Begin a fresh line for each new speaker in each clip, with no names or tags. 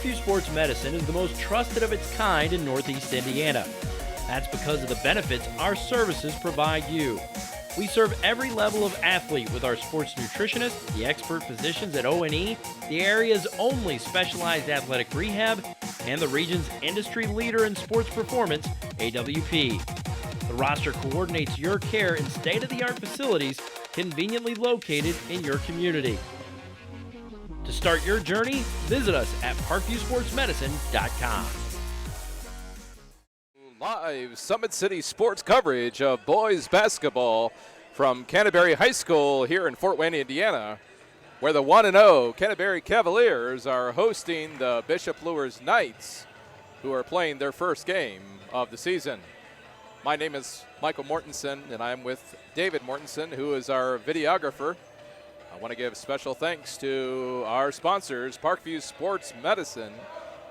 Parkview Sports Medicine is the most trusted of its kind in Northeast Indiana. That's because of the benefits our services provide you. We serve every level of athlete with our sports nutritionists, the expert physicians at O&E, the area's only specialized athletic rehab, and the region's industry leader in sports performance, AWP. The roster coordinates your care in state-of-the-art facilities conveniently located in your community. To start your journey, visit us at parkviewsportsmedicine.com.
Live Summit City Sports coverage of boys basketball from Canterbury High School here in Fort Wayne, Indiana, where the 1-0 Canterbury Cavaliers are hosting the Bishop Luers Knights, who are playing their first game of the season. My name is Michael Mortensen, and I'm with David Mortensen, who is our videographer. I want to give special thanks to our sponsors, Parkview Sports Medicine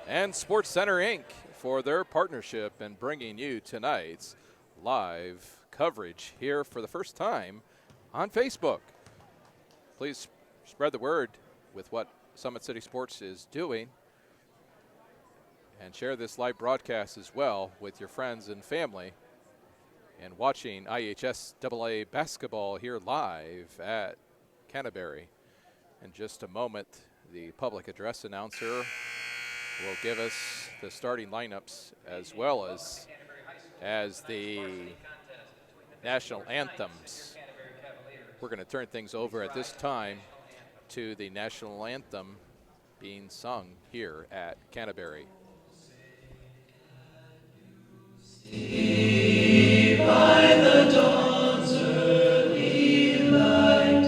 and Sports Center, Inc., for their partnership in bringing you tonight's live coverage here for the first time on Facebook. Please spread the word with what Summit City Sports is doing and share this live broadcast as well with your friends and family and watching IHSAA basketball here live at Canterbury. In just a moment, the public address announcer will give us the starting lineups as well as the national anthems. We're going to turn things over at this time to the national anthem being sung here at Canterbury.
See by the dawn's early light,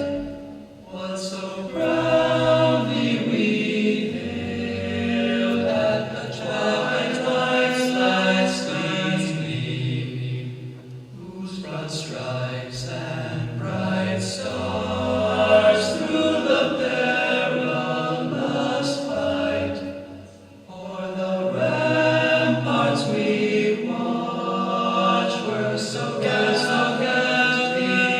what so proudly we hailed at the twilight's last gleaming, whose broad stripes and bright stars through the perilous fight, o'er the ramparts we watch were so deep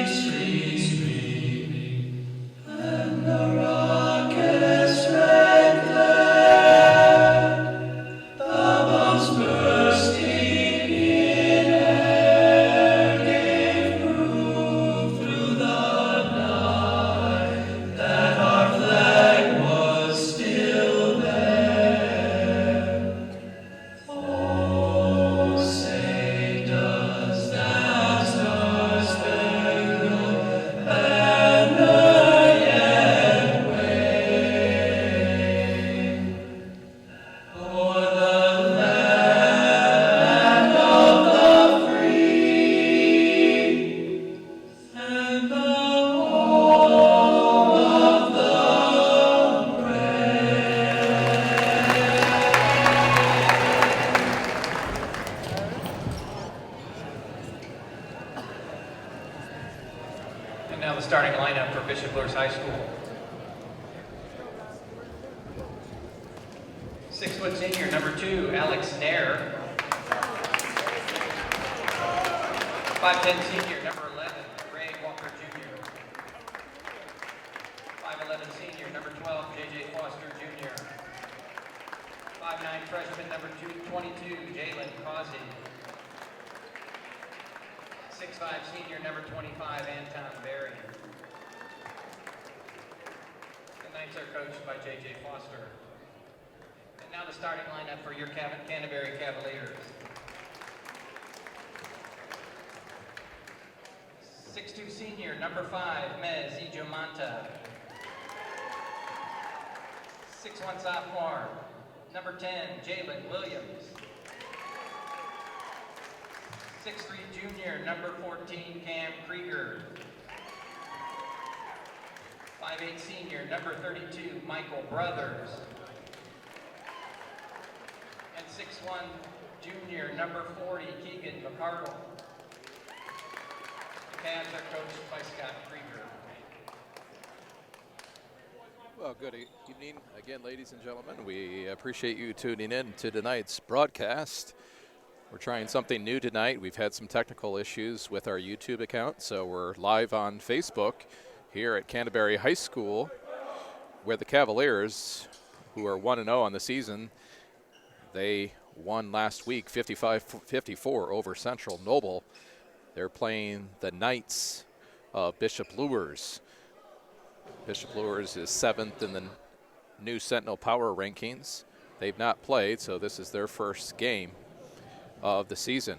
streaming, and the rockets red glared, the bombs bursting in air gave proof through the night that our flag was still there. Oh, say does that star-spangled banner yet wave o'er the land of the free and the home of the
And now the starting lineup for Bishop Luers High School. 6' senior, number 2, Alex Nair. 5'10" senior, number 11, Ray Walker Jr. 5'11" senior, number 12, J.J. Foster Jr. 5'9" freshman, number 22, Jalen Causey. 6'5" senior, number 25, Anton Berry. The Knights are coached by J.J. Foster. And now the starting lineup for your Canterbury Cavaliers. 6'2" senior, number 5, Mez Ijomanta. 6'1" sophomore, number 10, Jalen Williams. 6'3" junior, number 14, Cam Krieger. 5'8" senior, number 32, Michael Brothers. And 6'1" junior, number 40, Keegan McCardle. The Cavs are coached by Scott Krieger.
Well, good evening again, ladies and gentlemen. We appreciate you tuning in to tonight's broadcast. We're trying something new tonight. We've had some technical issues with our YouTube account, so we're live on Facebook here at Canterbury High School, where the Cavaliers who are 1-0 on the season. They won last week 55-54 over Central Noble. They're playing the Knights of Bishop Luers. Bishop Luers is 7th in the new Sentinel Power rankings. They've not played, so this is their first game of the season.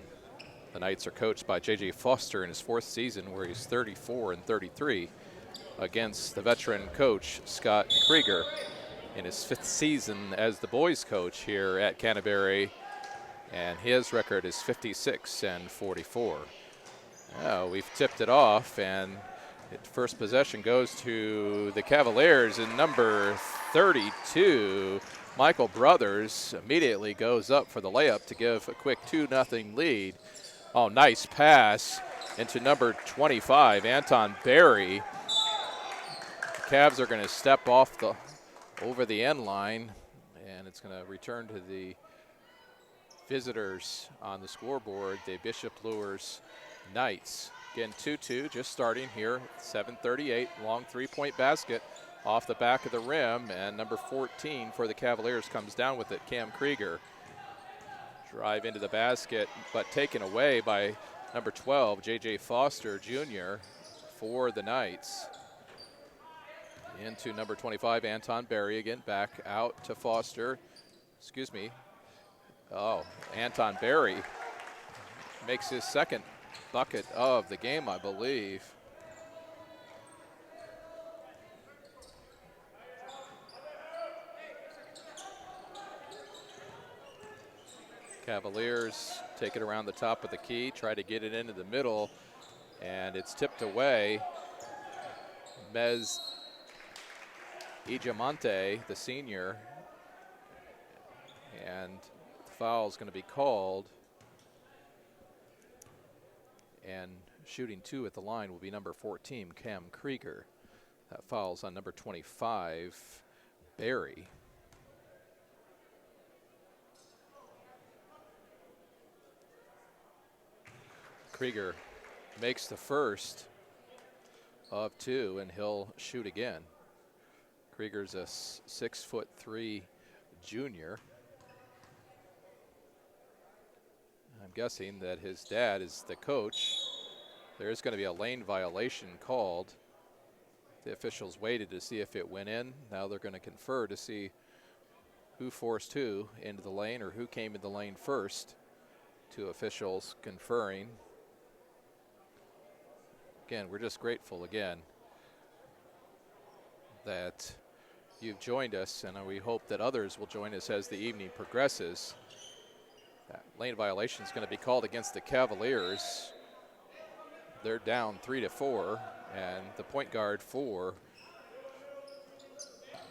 The Knights are coached by J.J. Foster in his 4th season, where he's 34-33, against the veteran coach Scott Krieger in his 5th season as the boys coach here at Canterbury, and his record is 56-44. Now we've tipped it off, and first possession goes to the Cavaliers, and number 32, Michael Brothers, immediately goes up for the layup to give a quick 2-0 lead. Oh, nice pass into number 25, Anton Berry. The Cavs are going to step off over the end line, and it's going to return to the visitors on the scoreboard, the Bishop Luers Knights. Again, 2-2, just starting here, 7:38, long 3-point basket off the back of the rim, and number 14 for the Cavaliers comes down with it, Cam Krieger. Drive into the basket, but taken away by number 12, J.J. Foster Jr. for the Knights. Into number 25, Anton Berry again, back out to Foster. Excuse me. Oh, Anton Berry makes his second bucket of the game, I believe. Cavaliers take it around the top of the key, try to get it into the middle, and it's tipped away. Mez Ijamonte, the senior, and the foul is going to be called. And shooting 2 at the line will be number 14, Cam Krieger. That foul's on number 25, Barry. Krieger makes the first of 2, and he'll shoot again. Krieger's a 6'3" junior. I'm guessing that his dad is the coach. There is going to be a lane violation called. The officials waited to see if it went in. Now they're going to confer to see who forced who into the lane, or who came in the lane first. 2 officials conferring. Again, we're just grateful again that you've joined us, and we hope that others will join us as the evening progresses. That lane violation is going to be called against the Cavaliers. They're down 3-4, and the point guard for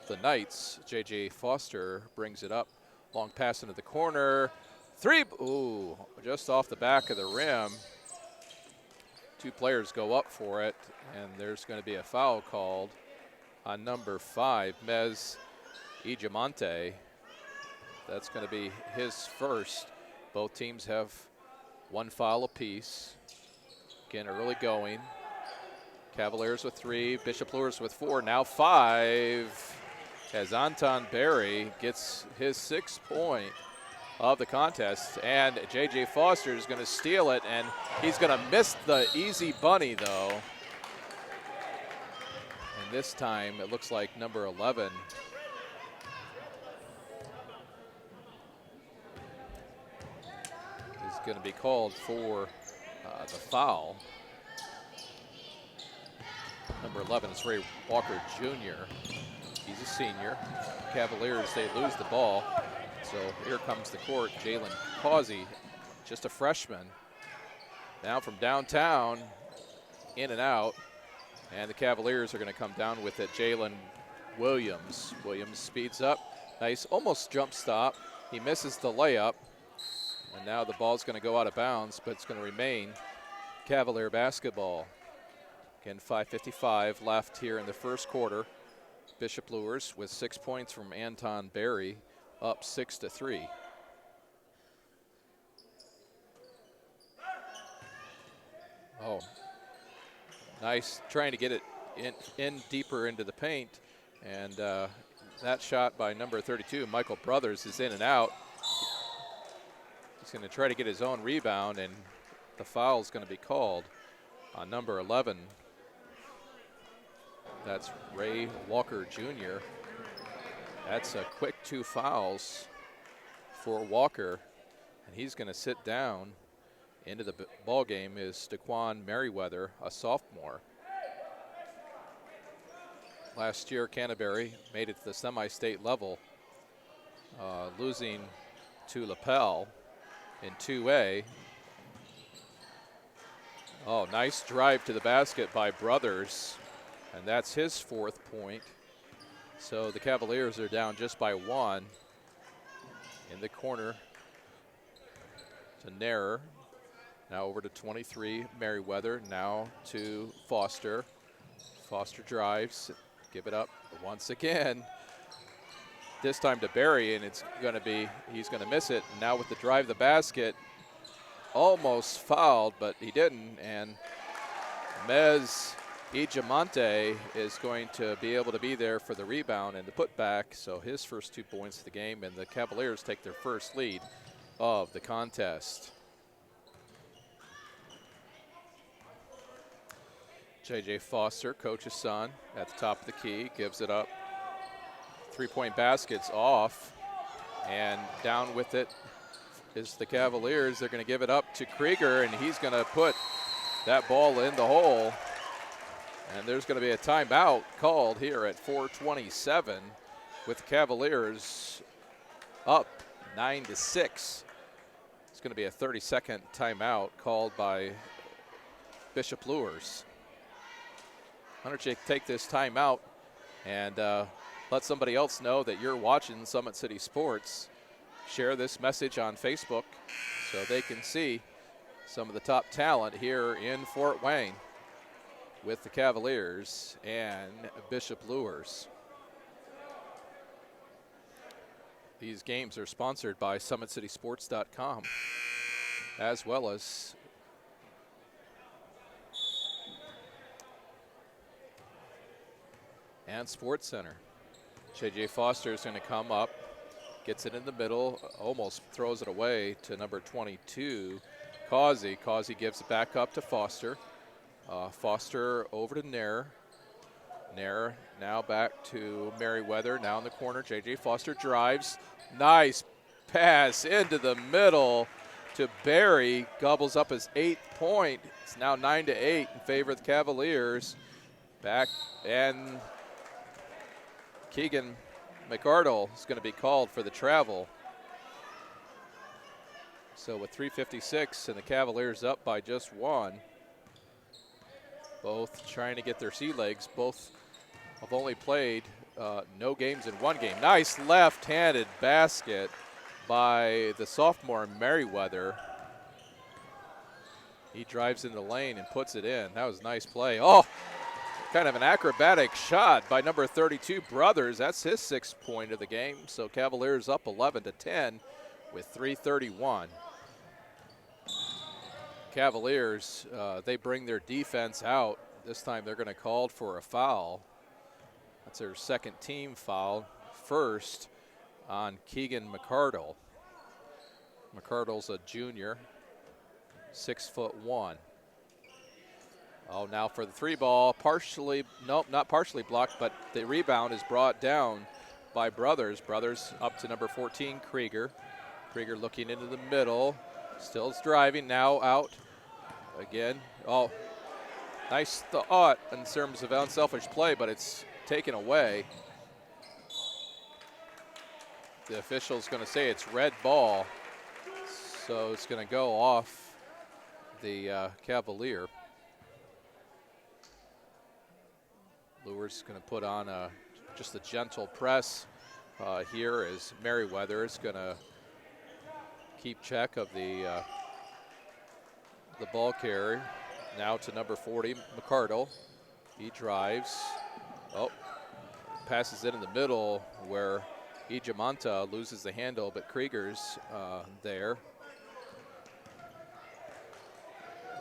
the Knights, J.J. Foster, brings it up. Long pass into the corner. 3, ooh, just off the back of the rim. 2 players go up for it, and there's going to be a foul called on number 5, Mez Ijamonte. That's going to be his first. Both teams have 1 foul apiece. Again, early going. Cavaliers with 3, Bishop Luers with 4, now 5, as Anton Berry gets his 6th point of the contest, and J.J. Foster is going to steal it, and he's going to miss the easy bunny, though. And this time it looks like number 11 is going to be called for the foul. Number 11 is Ray Walker Jr. He's a senior. Cavaliers, they lose the ball. So here comes the court, Jalen Causey, just a freshman. Now from downtown, in and out. And the Cavaliers are going to come down with it. Jalen Williams. Williams speeds up. Nice, almost jump stop. He misses the layup. And now the ball's going to go out of bounds, but it's going to remain Cavalier basketball. Again, 5:55 left here in the first quarter. Bishop Luers with 6 points from Anton Berry, up 6-3. Oh, nice, trying to get it in deeper into the paint, and That shot by number 32, Michael Brothers, is in and out. He's going to try to get his own rebound, and the foul is going to be called on number 11. That's Ray Walker Jr. That's a quick 2 fouls for Walker, and he's going to sit down. Into the ball game is Daquan Merriweather, a sophomore. Last year, Canterbury made it to the semi-state level, losing to LaPel in 2A. Oh, nice drive to the basket by Brothers, and that's his 4th point. So the Cavaliers are down just by 1. In the corner to Nair. Now over to 23, Merriweather. Now to Foster. Foster drives, give it up once again. This time to Barry, and he's going to miss it. Now with the drive the basket, almost fouled, but he didn't. And Mez Ijamonte is going to be able to be there for the rebound and the putback. So his first 2 points of the game, and the Cavaliers take their first lead of the contest. J.J. Foster, coach's son, at the top of the key, gives it up. 3-point basket's off, and down with it is the Cavaliers. They're going to give it up to Krieger, and he's going to put that ball in the hole. And there's going to be a timeout called here at 4:27 with the Cavaliers up 9-6. It's going to be a 30-second timeout called by Bishop Luers. Why don't you take this timeout and let somebody else know that you're watching Summit City Sports. Share this message on Facebook so they can see some of the top talent here in Fort Wayne with the Cavaliers and Bishop Luers. These games are sponsored by SummitCitySports.com as well as and Sports Center. J.J. Foster is going to come up, gets it in the middle, almost throws it away to number 22, Causey. Causey gives it back up to Foster. Foster over to Nair. Nair now back to Merriweather, now in the corner. J.J. Foster drives. Nice pass into the middle to Barry. Gobbles up his 8th point. It's now 9-8 in favor of the Cavaliers. Back, and Keegan McArdle is going to be called for the travel. So with 3:56 and the Cavaliers up by just 1. Both trying to get their sea legs. Both have only played no games in 1 game. Nice left-handed basket by the sophomore Merriweather. He drives in the lane and puts it in. That was a nice play. Oh, kind of an acrobatic shot by number 32, Brothers. That's his 6th point of the game. So Cavaliers up 11-10 with 3:31. Cavaliers, they bring their defense out. This time they're going to call for a foul. That's their 2nd team foul. First on Keegan McArdle. McArdle's a junior, 6'1". Oh, now for the 3 ball, partially, nope, not partially blocked, but the rebound is brought down by Brothers. Brothers up to number 14, Krieger. Krieger looking into the middle, still driving, now out again. Oh, nice thought in terms of unselfish play, but it's taken away. The official's going to say it's red ball, so it's going to go off the Cavalier. Luers going to put on just a gentle press here as Merriweather is going to keep check of the ball carrier. Now to number 40, McArdle. He drives. Oh, passes it in the middle where Ijamonta loses the handle, but Krieger's there.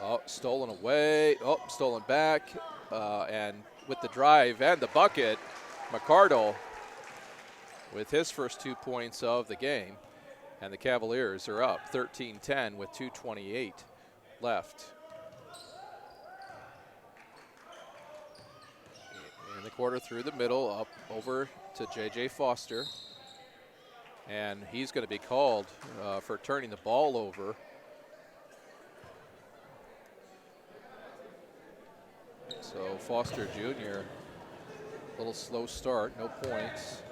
Oh, stolen away. Oh, stolen back. And with the drive and the bucket, McArdle with his first 2 points of the game. And the Cavaliers are up 13-10 with 2:28 left. In the quarter, through the middle, up over to J.J. Foster. And he's going to be called for turning the ball over. So Foster Jr., a little slow start, no points.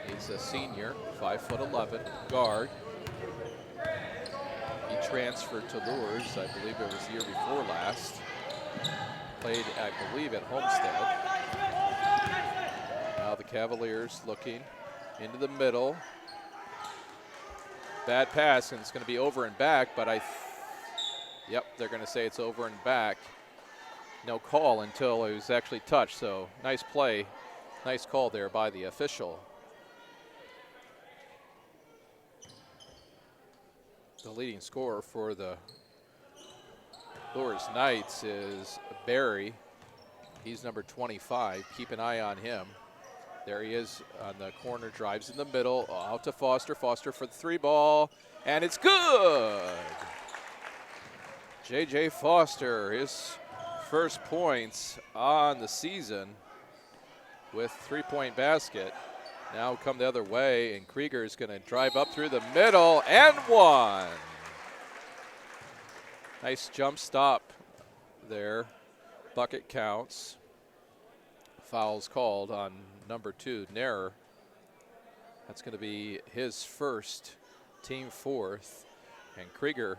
He's a senior, 5'11", guard. He transferred to Luers, I believe it was the year before last. Played, I believe, at Homestead. Now the Cavaliers looking into the middle. Bad pass, and it's going to be over and back, but yep, they're going to say it's over and back. No call until it was actually touched, so nice play. Nice call there by the official. The leading scorer for the Luers Knights is Barry. He's number 25. Keep an eye on him. There he is on the corner, drives in the middle, out to Foster. Foster for the 3 ball, and it's good. J.J. Foster, his first points on the season with 3-point basket. Now come the other way, and Krieger is going to drive up through the middle and one. Nice jump stop there. Bucket counts. Foul's called on number 2, Nair. That's going to be his first, team 4th. And Krieger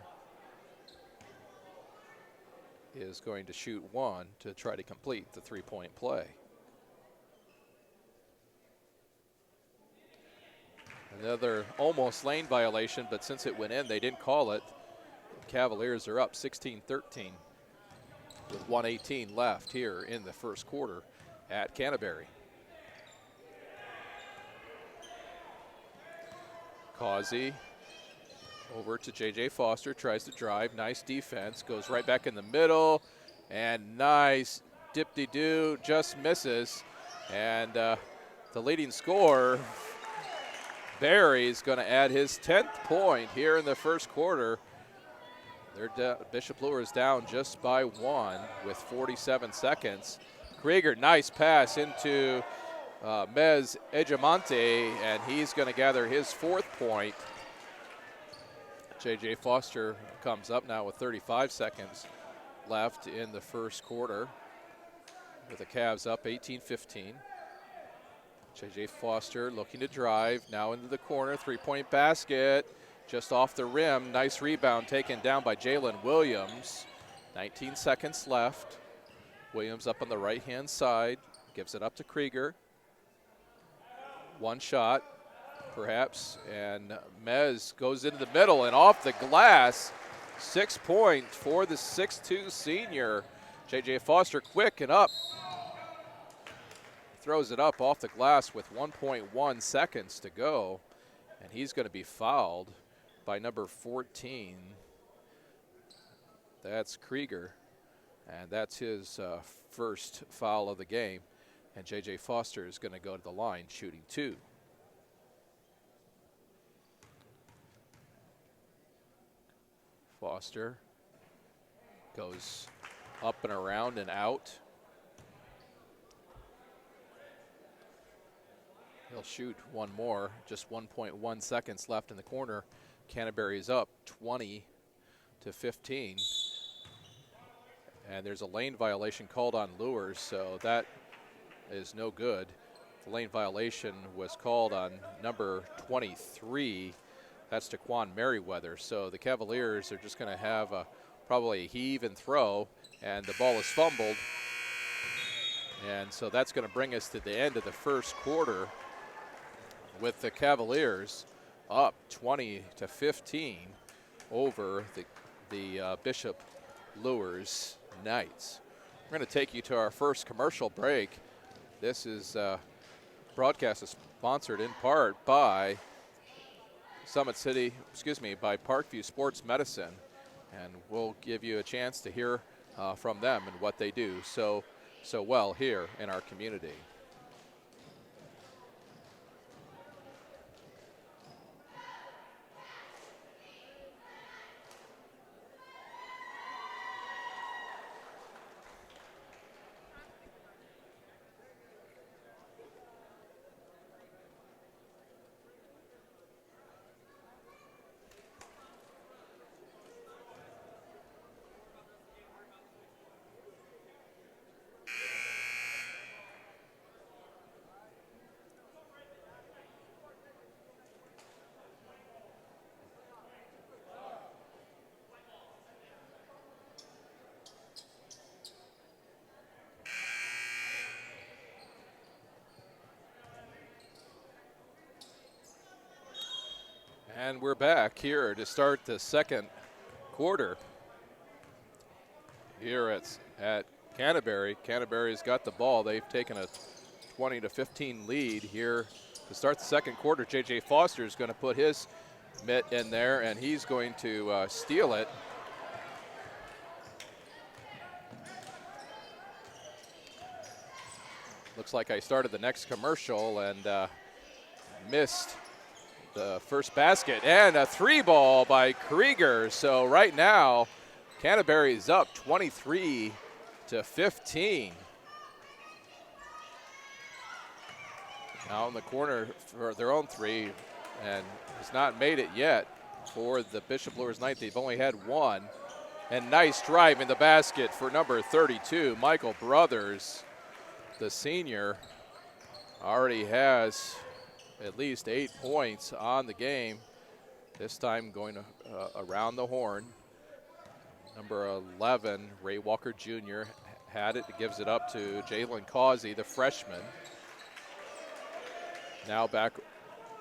is going to shoot 1 to try to complete the 3-point play. Another almost lane violation, but since it went in, they didn't call it. Cavaliers are up 16-13 with 1:18 left here in the first quarter at Canterbury. Causey over to J.J. Foster, tries to drive, nice defense, goes right back in the middle, and nice dip-de-doo, just misses. And the leading scorer, Barry, is going to add his 10th point here in the first quarter. Bishop Luers down just by 1 with 47 seconds. Krieger, nice pass into Mez Ejamonte, and he's going to gather his 4th point. J.J. Foster comes up now with 35 seconds left in the first quarter, with the Cavs up 18-15. J.J. Foster looking to drive, now into the corner, 3-point basket, just off the rim. Nice rebound taken down by Jalen Williams. 19 seconds left. Williams up on the right-hand side, gives it up to Krieger. One shot, perhaps, and Mez goes into the middle and off the glass. 6 points for the 6'2" senior. J.J. Foster quick and up. Throws it up off the glass with 1.1 seconds to go, and he's going to be fouled by number 14. That's Krieger, and that's his first foul of the game. And J.J. Foster is going to go to the line shooting 2. Foster goes up and around and out. He'll shoot one more, just 1.1 seconds left in the corner. Canterbury is up 20-15. And there's a lane violation called on Luers, so that is no good. The lane violation was called on number 23. That's Taquan Merriweather. So the Cavaliers are just going to have probably a heave and throw, and the ball is fumbled. And so that's going to bring us to the end of the first quarter, with the Cavaliers up 20-15 over the Bishop Luers Knights. We're going to take you to our first commercial break. This is broadcast is sponsored in part by by Parkview Sports Medicine, and we'll give you a chance to hear from them and what they do so well here in our community. And we're back here to start the second quarter here at Canterbury. Canterbury's got the ball. They've taken a 20-15 lead here to start the second quarter. J.J. Foster is going to put his mitt in there, and he's going to steal it. Looks like I started the next commercial and missed the first basket, and a 3-ball by Krieger. So right now, Canterbury's up 23-15. Now in the corner for their own 3, and has not made it yet for the Bishop Luers Knight. They've only had 1. And nice drive in the basket for number 32, Michael Brothers. The senior already has at least 8 points on the game. This time going around the horn. Number 11, Ray Walker Jr. had it. Gives it up to Jalen Causey, the freshman. Now back,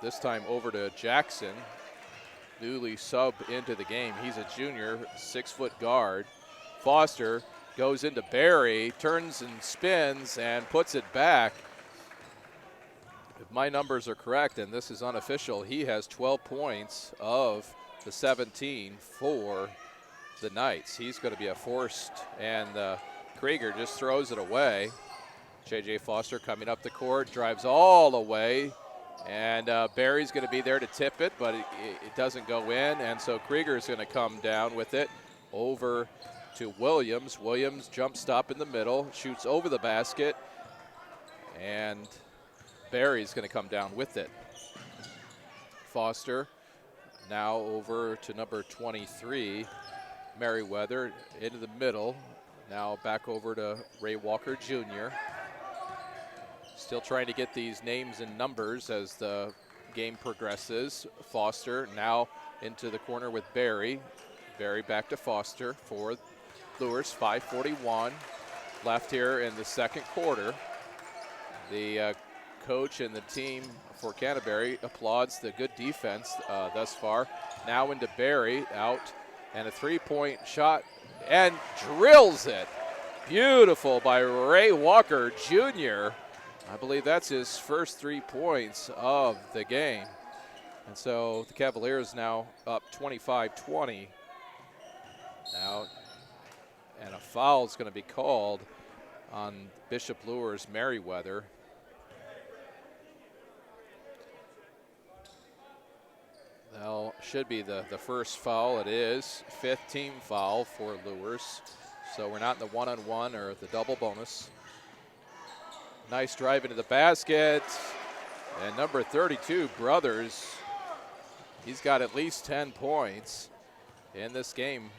this time over to Jackson, newly subbed into the game. He's a junior, 6-foot guard. Foster goes into Barry, turns and spins and puts it back. If my numbers are correct, and this is unofficial, he has 12 points of the 17 for the Knights. He's going to be a forced, and Krieger just throws it away. J.J. Foster coming up the court, drives all the way, and Barry's going to be there to tip it, but it doesn't go in, and so Krieger is going to come down with it over to Williams. Williams jump stop in the middle, shoots over the basket, and Barry's going to come down with it. Foster now over to number 23, Merriweather, into the middle. Now back over to Ray Walker Jr. Still trying to get these names and numbers as the game progresses. Foster now into the corner with Barry. Barry back to Foster for Luers. 5:41 left here in the second quarter. The coach and the team for Canterbury applauds the good defense thus far. Now into Barry, out, and a 3-point shot, and drills it. Beautiful by Ray Walker Jr. I believe that's his first 3 points of the game. And so the Cavaliers now up 25-20. Now, and a foul is going to be called on Bishop Luers Merriweather. Well, should be the first foul. It is. 5th team foul for Luers. So we're not in the one-on-one or the double bonus. Nice drive into the basket. And number 32, Brothers, he's got at least 10 points in this game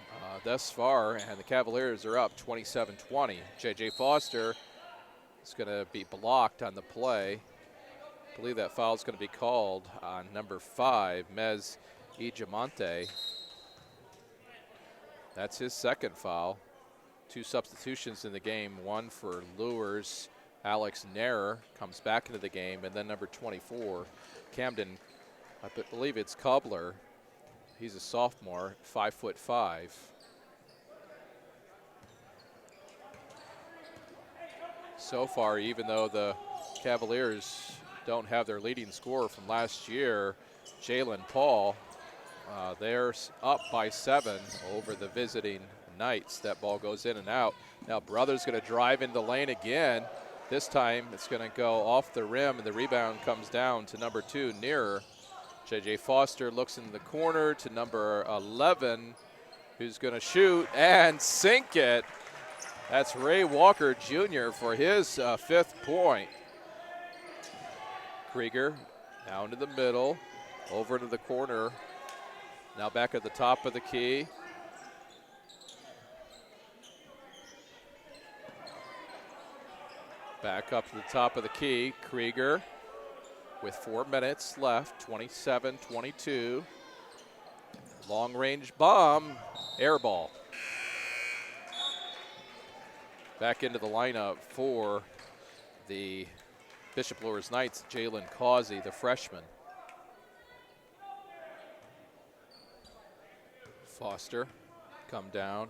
thus far. And the Cavaliers are up 27-20. J.J. Foster is going to be blocked on the play. I believe that foul is going to be called on number 5, Mez Ijamonte. That's his second foul. 2 substitutions in the game, one for Luers. Alex Nair comes back into the game, and then number 24, Camden, I believe it's Cobbler. He's a sophomore, 5'5". So far, even though the Cavaliers don't have their leading scorer from last year, Jalen Paul, they're up by 7 over the visiting Knights. That ball goes in and out. Now Brothers going to drive into the lane again. This time it's going to go off the rim, and the rebound comes down to number 2, Nearer. J.J. Foster looks in the corner to number 11, who's going to shoot and sink it. That's Ray Walker Jr. for his 5th point. Krieger down to the middle, over to the corner. Now back at the top of the key. Back up to the top of the key, Krieger with 4 minutes left, 27-22. Long range bomb, air ball. Back into the lineup for the Bishop Luers Knights, Jalen Causey, the freshman. Foster come down.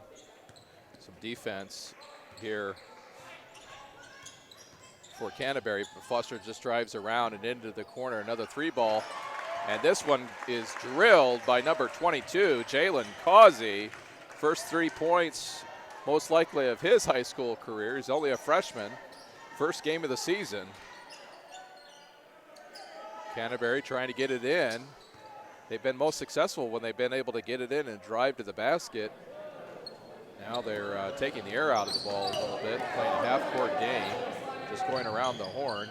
Some defense here for Canterbury. Foster just drives around and into the corner. Another 3-ball. And this one is drilled by number 22, Jalen Causey. First 3 points, most likely of his high school career. He's only a freshman. First game of the season. Canterbury trying to get it in. They've been most successful when they've been able to get it in and drive to the basket. Now they're taking the air out of the ball a little bit, playing a half-court game, just going around the horn.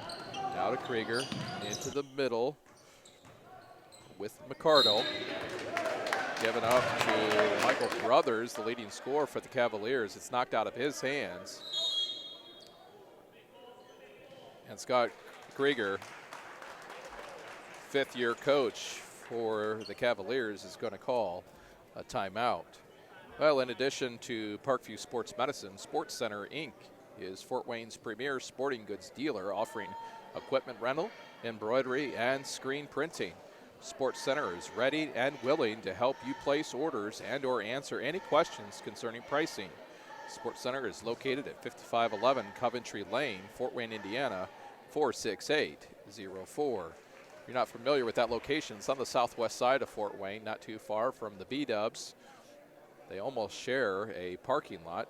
Now to Krieger, into the middle with McCardle. Given up to Michael Brothers, the leading scorer for the Cavaliers. It's knocked out of his hands. And Scott Krieger, fifth-year coach for the Cavaliers, is going to call a timeout. Well, in addition to Parkview Sports Medicine, Sports Center Inc. is Fort Wayne's premier sporting goods dealer, offering equipment rental, embroidery, and screen printing. Sports Center is ready and willing to help you place orders and or answer any questions concerning pricing. Sports Center is located at 5511 Coventry Lane, Fort Wayne, Indiana, 46804. If you're not familiar with that location, it's on the southwest side of Fort Wayne, not too far from the B-Dubs. They almost share a parking lot.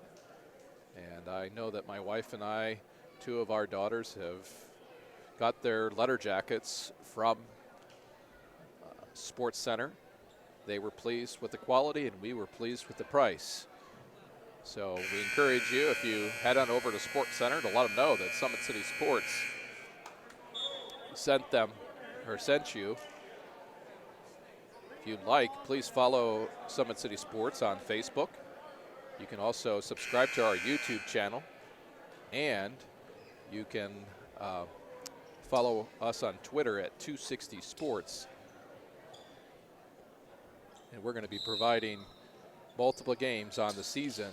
And I know that my wife and I, 2 of our daughters, have got their letter jackets from Sports Center. They were pleased with the quality and we were pleased with the price. So we encourage you, if you head on over to Sports Center, to let them know that Summit City Sports sent you. If you'd like, please follow Summit City Sports on Facebook. You can also subscribe to our YouTube channel, and you can follow us on Twitter at 260 Sports. And we're going to be providing multiple games on the season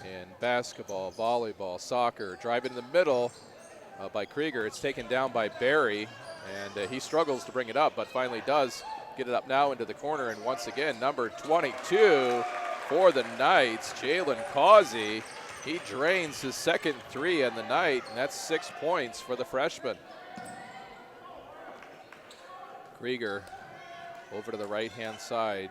in basketball, volleyball, soccer. Drive in the middle by Krieger. It's taken down by Barry, and he struggles to bring it up, but finally does get it up now into the corner. And once again, number 22 for the Knights, Jalen Causey. He drains his second 3 in the night, and that's 6 points for the freshman. Krieger over to the right-hand side,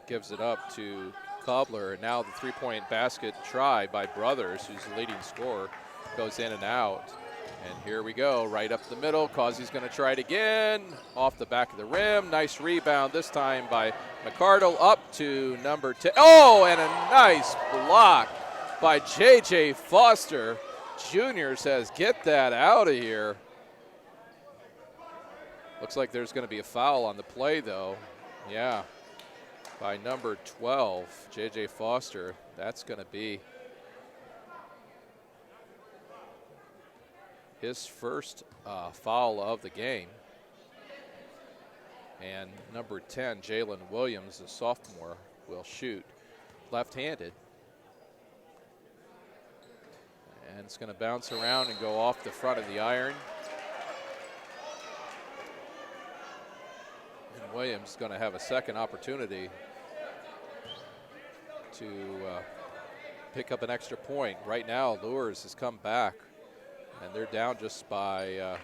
gives it up to Cobbler. And now the 3-point basket try by Brothers, who's the leading scorer, goes in and out. And here we go, right up the middle. Causey's going to try it again, off the back of the rim. Nice rebound this time by McCardle, up to number 10. Oh, and a nice block by J.J. Foster. Junior says, get that out of here. Looks like there's going to be a foul on the play, though. Yeah, by number 12, J.J. Foster. That's going to be his first foul of the game. And number 10, Jalen Williams, the sophomore, will shoot left-handed. And it's going to bounce around and go off the front of the iron. And Williams is going to have a second opportunity to pick up an extra point. Right now, Luers has come back, and they're down just by,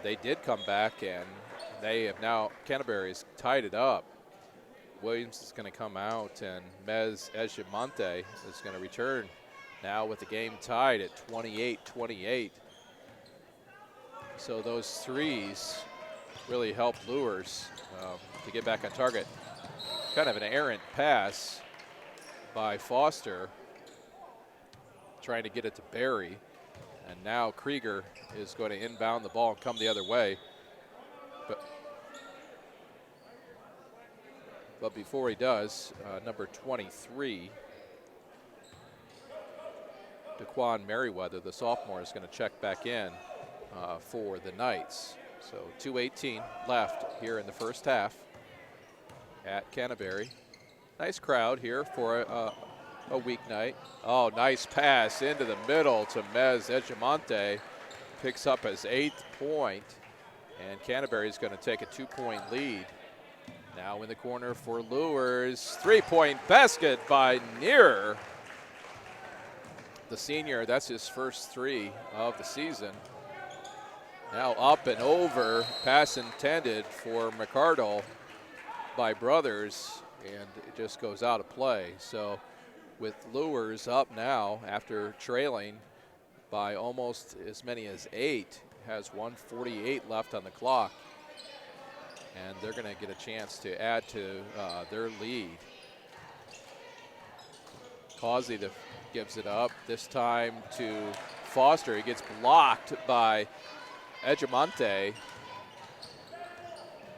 they did come back, and they have now, Canterbury's tied it up. Williams is going to come out, and Mez Ejimonte is going to return now with the game tied at 28-28. So those threes really helped Luers to get back on target. Kind of an errant pass by Foster, trying to get it to Barry. And now Krieger is going to inbound the ball and come the other way. But before he does, number 23, Daquan Merriweather, the sophomore, is going to check back in for the Knights. So 2:18 left here in the first half at Canterbury. Nice crowd here for a weeknight. Oh, nice pass into the middle to Mez Ejimonte. Picks up his 8th point, and Canterbury is going to take a 2-point lead. Now in the corner for Luers. 3-point basket by Neer. The senior, that's his first 3 of the season. Now up and over, pass intended for McCardle by Brothers, and it just goes out of play. So with Luers up now after trailing by almost as many as 8, has 1:48 left on the clock. And they're going to get a chance to add to their lead. Causey gives it up, this time to Foster. He gets blocked by Egimonte.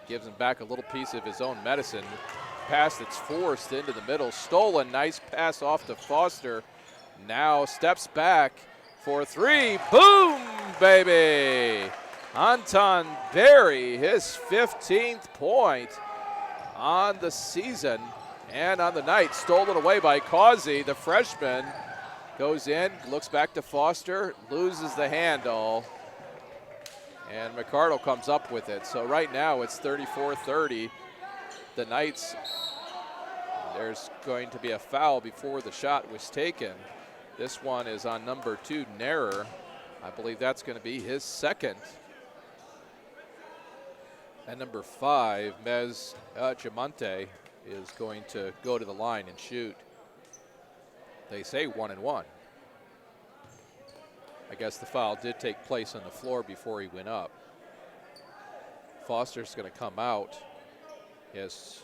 Gives him back a little piece of his own medicine. Pass that's forced into the middle. Stolen, nice pass off to Foster. Now steps back for 3. Boom, baby! Anton Berry, his 15th point on the season and on the night. Stolen away by Causey, the freshman. Goes in, looks back to Foster, loses the handle, and McCardle comes up with it. So right now it's 34-30. The Knights, there's going to be a foul before the shot was taken. This one is on number 2, Narer. I believe that's going to be his second. And number 5, Mez Giamonte, is going to go to the line and shoot. They say 1-1. I guess the foul did take place on the floor before he went up. Foster's going to come out. Yes,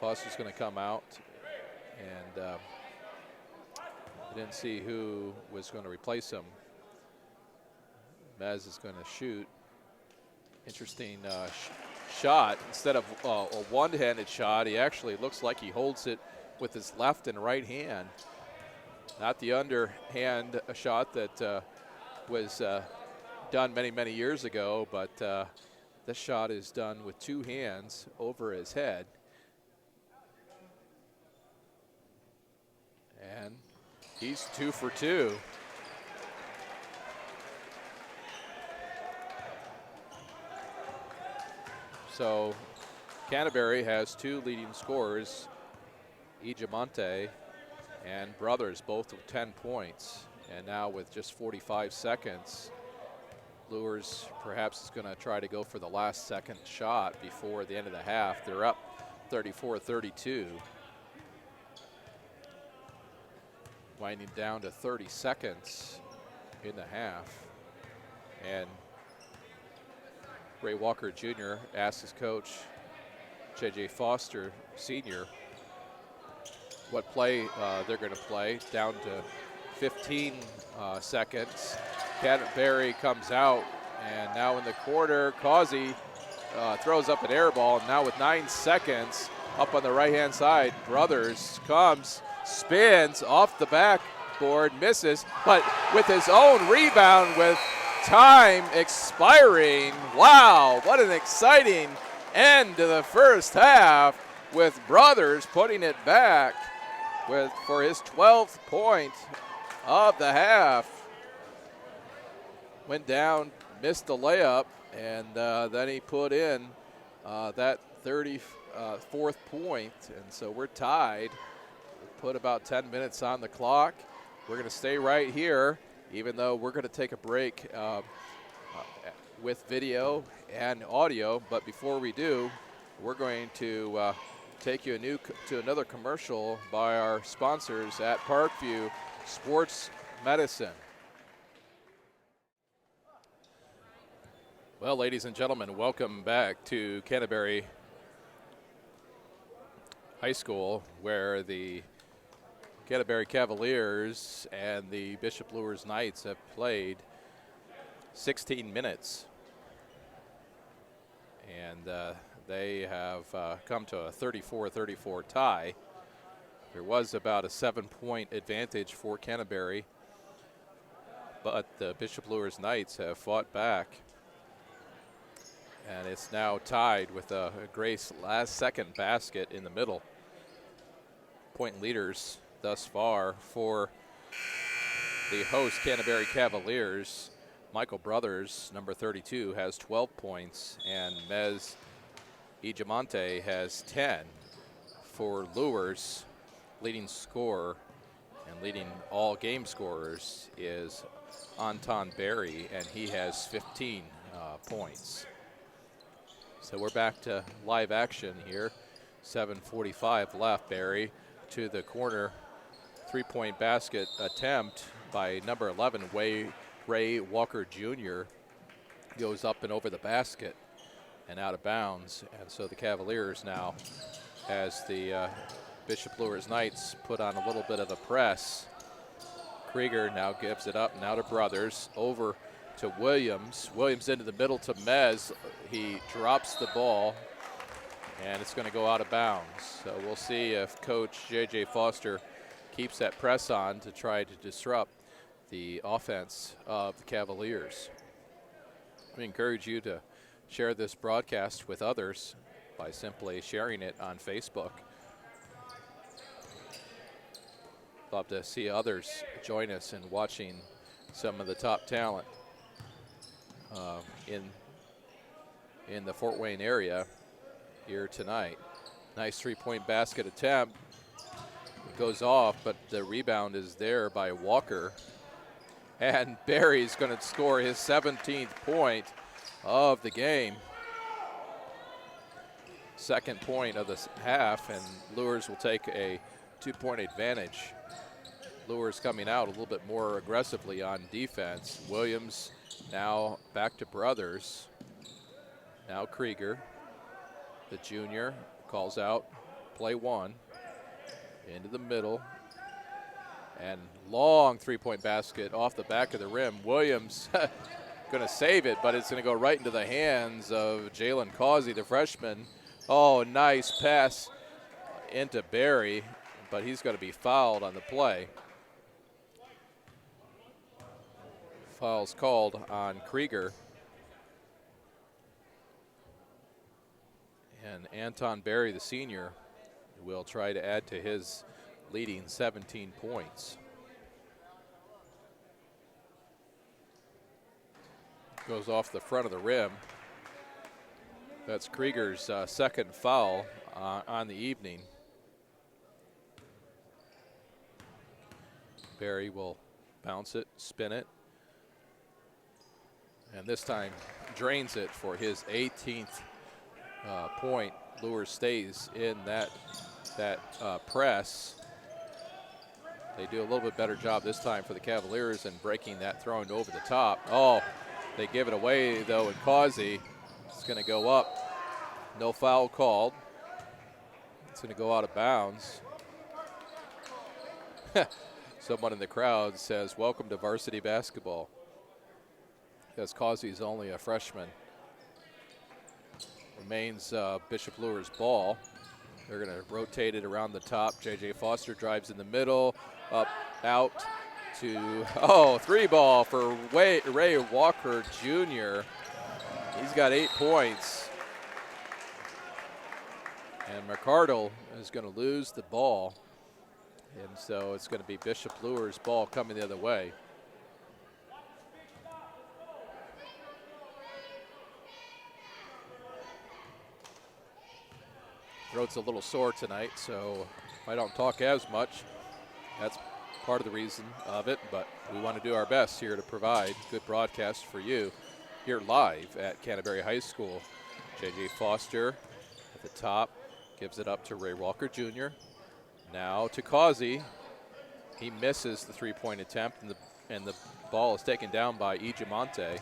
Foster's going to come out. And I didn't see who was going to replace him. Mez is going to shoot. Interesting shot. Instead of a one-handed shot, he actually looks like he holds it with his left and right hand. Not the underhand shot that was done many, many years ago, but this shot is done with 2 hands over his head. And he's 2 for 2. So Canterbury has 2 leading scorers, Egimonte and Brothers, both with 10 points. And now with just 45 seconds, Luers perhaps is going to try to go for the last second shot before the end of the half. They're up 34-32. Winding down to 30 seconds in the half. And Ray Walker Jr. asked his coach, J.J. Foster Sr., what play they're going to play. Down to 15 seconds. Canterbury comes out, and now in the corner, Causey throws up an air ball. Now with 9 seconds, up on the right-hand side, Brothers comes, spins off the backboard, misses, but with his own rebound with time expiring. Wow, what an exciting end to the first half, with Brothers putting it back for his 12th point of the half. Went down, missed the layup, and then he put in that 34th point, and so we're tied. Put about 10 minutes on the clock. We're going to stay right here, even though we're going to take a break with video and audio. But before we do, we're going to take you to another commercial by our sponsors at Parkview Sports Medicine. Well, ladies and gentlemen, welcome back to Canterbury High School, where the Canterbury Cavaliers and the Bishop Luers Knights have played 16 minutes. And they have come to a 34-34 tie. There was about a 7-point advantage for Canterbury, but the Bishop Luers Knights have fought back. And it's now tied with a Grace last-second basket in the middle. Point leaders thus far for the host Canterbury Cavaliers. Michael Brothers, number 32, has 12 points, and Mez Ijamonte has 10 for Luers. Leading scorer and leading all game scorers is Anton Berry, and he has 15 points. So we're back to live action here. 7:45 left. Berry to the corner. 3-point basket attempt by number 11, Ray Walker Jr. goes up and over the basket and out of bounds. And so the Cavaliers now, as the Bishop Luers Knights put on a little bit of a press. Krieger now gives it up, now to Brothers, over to Williams. Williams into the middle to Mez. He drops the ball, and it's going to go out of bounds. So we'll see if Coach J.J. Foster keeps that press on to try to disrupt the offense of the Cavaliers. We encourage you to share this broadcast with others by simply sharing it on Facebook. Love to see others join us in watching some of the top talent in the Fort Wayne area here tonight. Nice 3-point basket attempt. It goes off, but the rebound is there by Walker. And Barry's going to score his 17th point of the game. Second point of the half, and Luers will take a 2-point advantage. Luers coming out a little bit more aggressively on defense. Williams now back to Brothers. Now Krieger, the junior, calls out play one. Into the middle. And long 3-point basket off the back of the rim. Williams going to save it, but it's going to go right into the hands of Jalen Causey, the freshman. Oh, nice pass into Barry, but he's going to be fouled on the play. Foul's called on Krieger. And Anton Berry, the senior, will try to add to his leading 17 points. Goes off the front of the rim. That's Krieger's second foul on the evening. Berry will bounce it, spin it, and this time drains it for his 18th point. Luers stays in that press. They do a little bit better job this time for the Cavaliers in breaking that, throwing over the top. Oh, they give it away though, and Causey is going to go up. No foul called. It's going to go out of bounds. Someone in the crowd says, "Welcome to varsity basketball," because Causey's only a freshman. Remains Bishop Luers' ball. They're going to rotate it around the top. J.J. Foster drives in the middle, up, out to, 3 ball for Ray Walker Jr. He's got 8 points. And McCardle is going to lose the ball. And so it's going to be Bishop Luers' ball coming the other way. Throat's a little sore tonight, so I don't talk as much. That's part of the reason of it, but we want to do our best here to provide good broadcast for you here live at Canterbury High School. J.J. Foster at the top gives it up to Ray Walker Jr. Now to Causey. He misses the 3-point attempt, and the ball is taken down by Ijamonte.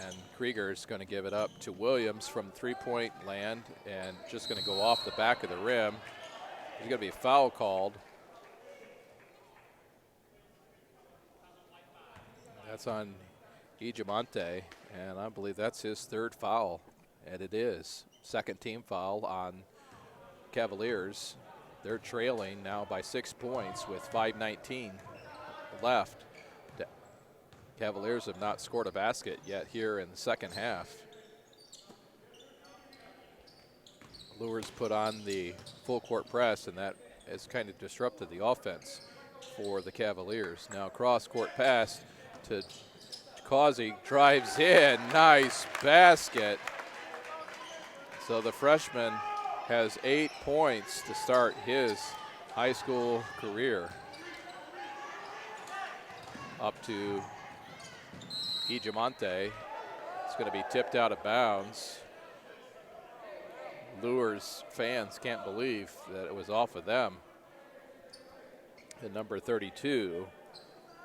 And Krieger is going to give it up to Williams from 3-point land, and just going to go off the back of the rim. There's going to be a foul called. That's on Ijamonte, and I believe that's his 3rd foul, and it is. Second team foul on Cavaliers. They're trailing now by 6 points with 5:19 left. Cavaliers have not scored a basket yet here in the second half. Luers put on the full court press, and that has kind of disrupted the offense for the Cavaliers. Now cross court pass to Causey, drives in, nice basket. So the freshman has 8 points to start his high school career. Up to Ijamonte. It's going to be tipped out of bounds. Luers fans can't believe that it was off of them. And number 32,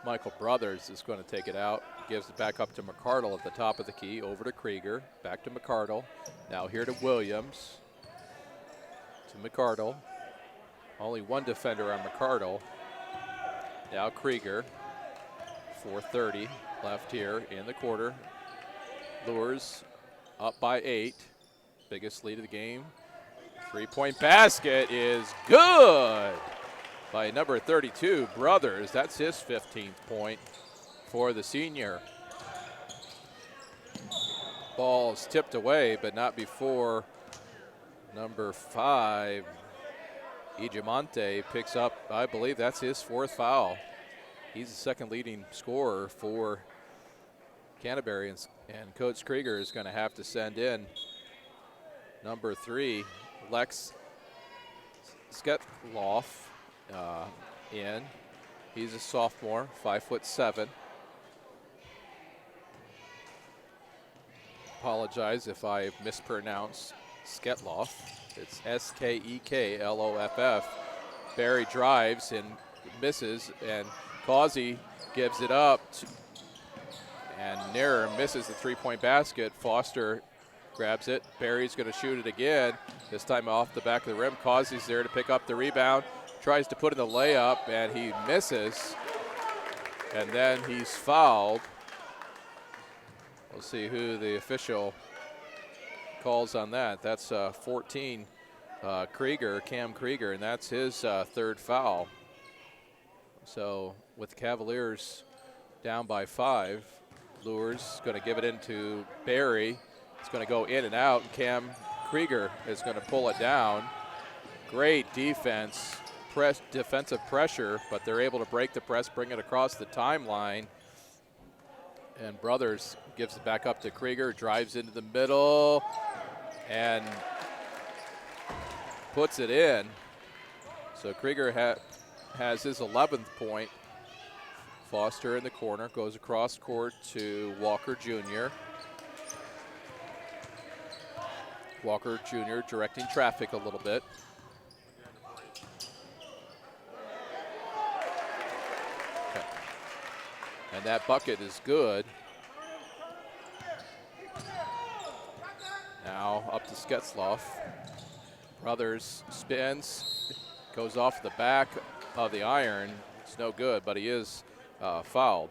Michael Brothers, is going to take it out. Gives it back up to McCardle at the top of the key. Over to Krieger. Back to McCardle. Now here to Williams. To McCardle. Only one defender on McCardle. Now Krieger. 4:30 left here in the quarter. Luers up by 8. Biggest lead of the game. 3-point basket is good by number 32, Brothers. That's his 15th point for the senior. Ball is tipped away, but not before number 5, Ijamonte, picks up, I believe that's his 4th foul. He's the second leading scorer for Canterbury, and Coach Krieger is going to have to send in number 3, Lex Sketloff, in. He's a sophomore, 5'7". Apologize if I mispronounce Sketloff. It's Skekloff. Barry drives and misses, and Causey gives it up, and Nair misses the 3-point basket. Foster grabs it. Barry's going to shoot it again, this time off the back of the rim. Causey's there to pick up the rebound, tries to put in the layup, and he misses, and then he's fouled. We'll see who the official calls on that. That's 14, Krieger, Cam Krieger, and that's his 3rd foul. So with the Cavaliers down by 5, Luers going to give it into Barry. It's going to go in and out, and Cam Krieger is going to pull it down. Great defense, defensive pressure, but they're able to break the press, bring it across the timeline. And Brothers gives it back up to Krieger, drives into the middle, and puts it in. So Krieger has his 11th point. Foster in the corner, goes across court to Walker Jr. Walker Jr. directing traffic a little bit. Okay. And that bucket is good. Now up to Sketloff. Brothers spins, goes off the back of the iron. It's no good, but he is fouled.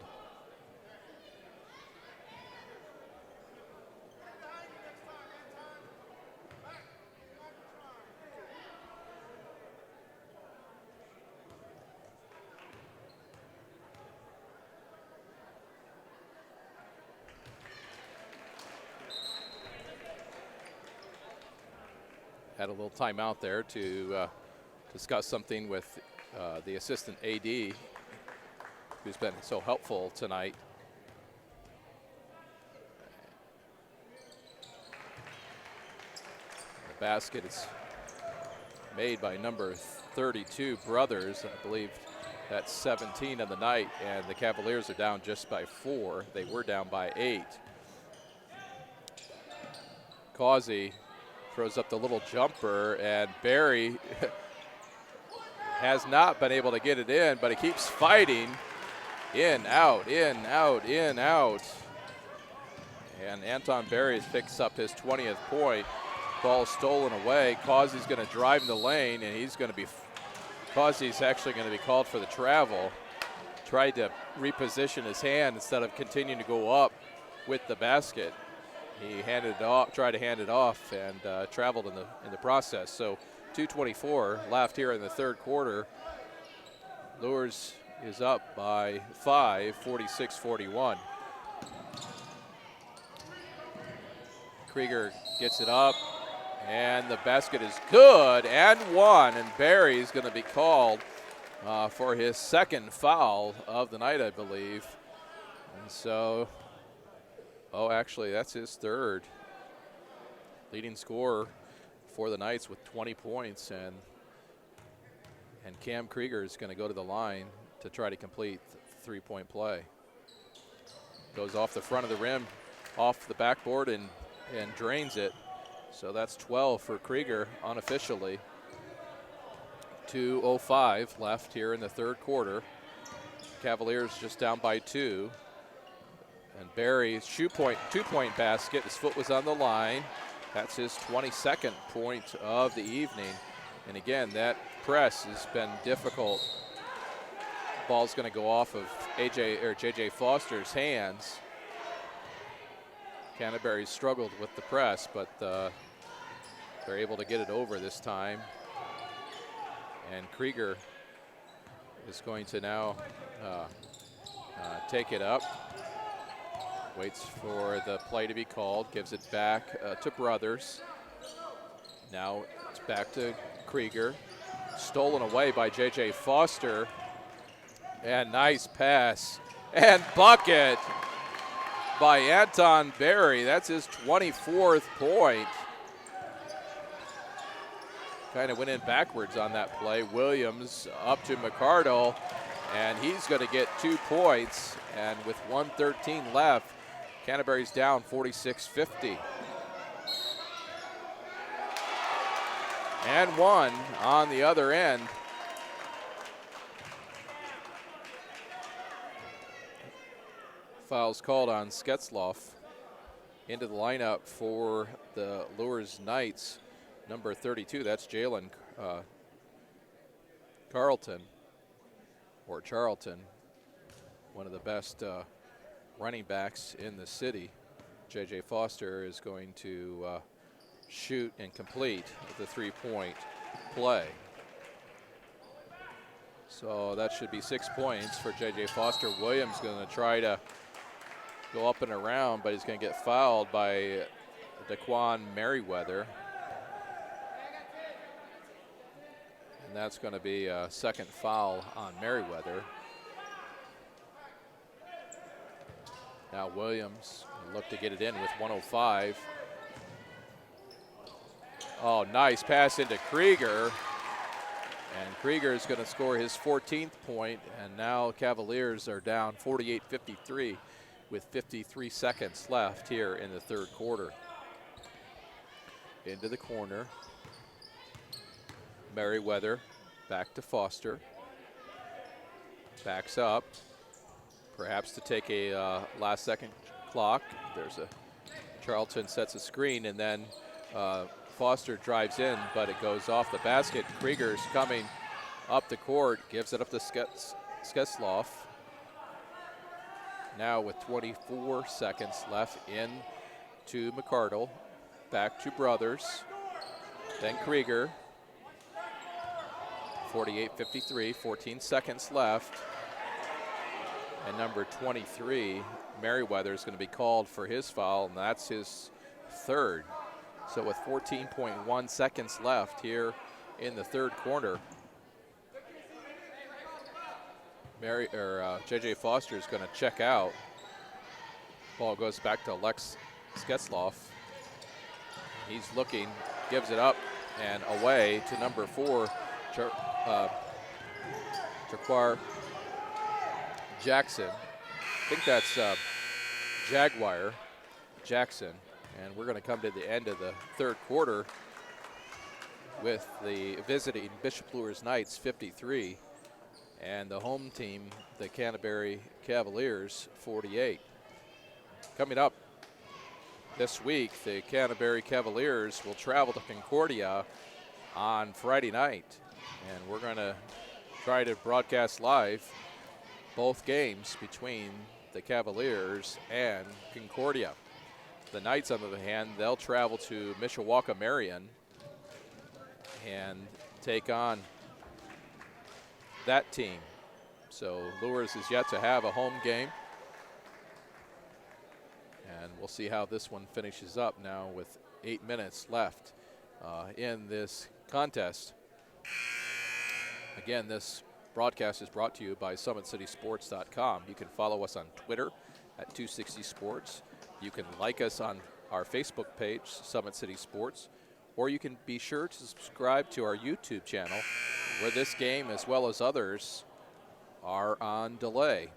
Had a little timeout there to discuss something with the assistant AD, who's been so helpful tonight. The basket is made by number 32, Brothers. I believe that's 17 of the night, and the Cavaliers are down just by 4. They were down by 8. Causey throws up the little jumper, and Barry has not been able to get it in, but he keeps fighting. In, out, in, out, in, out. And Anton Barry picks up his 20th point. Ball stolen away. Causey's going to drive in the lane, and Causey's actually going to be called for the travel. Tried to reposition his hand instead of continuing to go up with the basket. He handed it off, tried to hand it off, and traveled in the process. So 2:24 left here in the 3rd quarter. Luers is up by 5, 46-41. Krieger gets it up, and the basket is good and one, and Barry's going to be called for his 2nd foul of the night, I believe. And so, oh, actually, that's his 3rd. leading scorer for the Knights with 20 points, and Cam Krieger is going to go to the line to try to complete the 3-point play. Goes off the front of the rim, off the backboard, and drains it. So that's 12 for Krieger unofficially. 2:05 left here in the third quarter. Cavaliers just down by 2. And Barry's two-point basket. His foot was on the line. That's his 22nd point of the evening. And again, that press has been difficult. Ball's going to go off of JJ Foster's hands. Canterbury struggled with the press, but they're able to get it over this time. And Krieger is going to now take it up. Waits for the play to be called, gives it back to Brothers. Now it's back to Krieger. Stolen away by JJ Foster. And nice pass and bucket by Anton Barry. That's his 24th point. Kind of went in backwards on that play. Williams up to McCardle, and he's going to get 2 points. And with 1:13 left, Canterbury's down 46-50. And one on the other end. Fouls called on Sketzloff. Into the lineup for the Luers Knights, number 32. That's Jalen Charlton, one of the best running backs in the city. JJ Foster is going to shoot and complete the 3-point play. So that should be 6 points for JJ Foster. Williams going to try to go up and around, but he's going to get fouled by Daquan Merriweather. And that's going to be a second foul on Merriweather. Now Williams will look to get it in with 1:05. Oh, nice pass into Krieger. And Krieger is going to score his 14th point, and now Cavaliers are down 48-53 with 53 seconds left here in the third quarter. Into the corner. Merriweather back to Foster. Backs up. Perhaps to take a last second clock. There's a Charlton sets a screen, and then Foster drives in, but it goes off the basket. Krieger's coming up the court, gives it up to Sketzloff. Now with 24 seconds left, in to McCardle, back to Brothers, then Krieger. 48-53, 14 seconds left. And number 23, Merriweather, is going to be called for his foul, and that's his third. So with 14.1 seconds left here in the third quarter, JJ Foster is going to check out. Ball goes back to Lex Sketzloff. He's looking, gives it up and away to number 4, Jaquar Jackson. I think that's Jaguar Jackson. And we're going to come to the end of the third quarter with the visiting Bishop Luers Knights 53 and the home team, the Canterbury Cavaliers, 48. Coming up this week, the Canterbury Cavaliers will travel to Concordia on Friday night. And we're going to try to broadcast live both games between the Cavaliers and Concordia. The Knights, on the other hand, they'll travel to Mishawaka-Marion and take on that team. So Luers is yet to have a home game. And we'll see how this one finishes up now with 8 minutes left in this contest. Again, this broadcast is brought to you by SummitCitySports.com. You can follow us on Twitter at 260 Sports. You can like us on our Facebook page, Summit City Sports, or you can be sure to subscribe to our YouTube channel, where this game, as well as others, are on delay.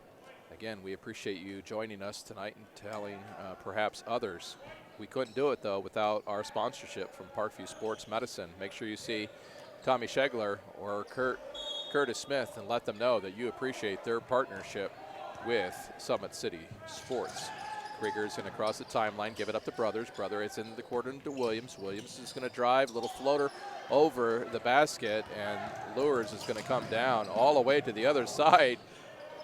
Again, we appreciate you joining us tonight and telling perhaps others. We couldn't do it, though, without our sponsorship from Parkview Sports Medicine. Make sure you see Tommy Schegler or Curtis Smith and let them know that you appreciate their partnership with Summit City Sports. Krieger's going to cross the timeline, give it up to Brothers. Brother is in the corner to Williams. Williams is going to drive, little floater over the basket, and Luers is going to come down all the way to the other side,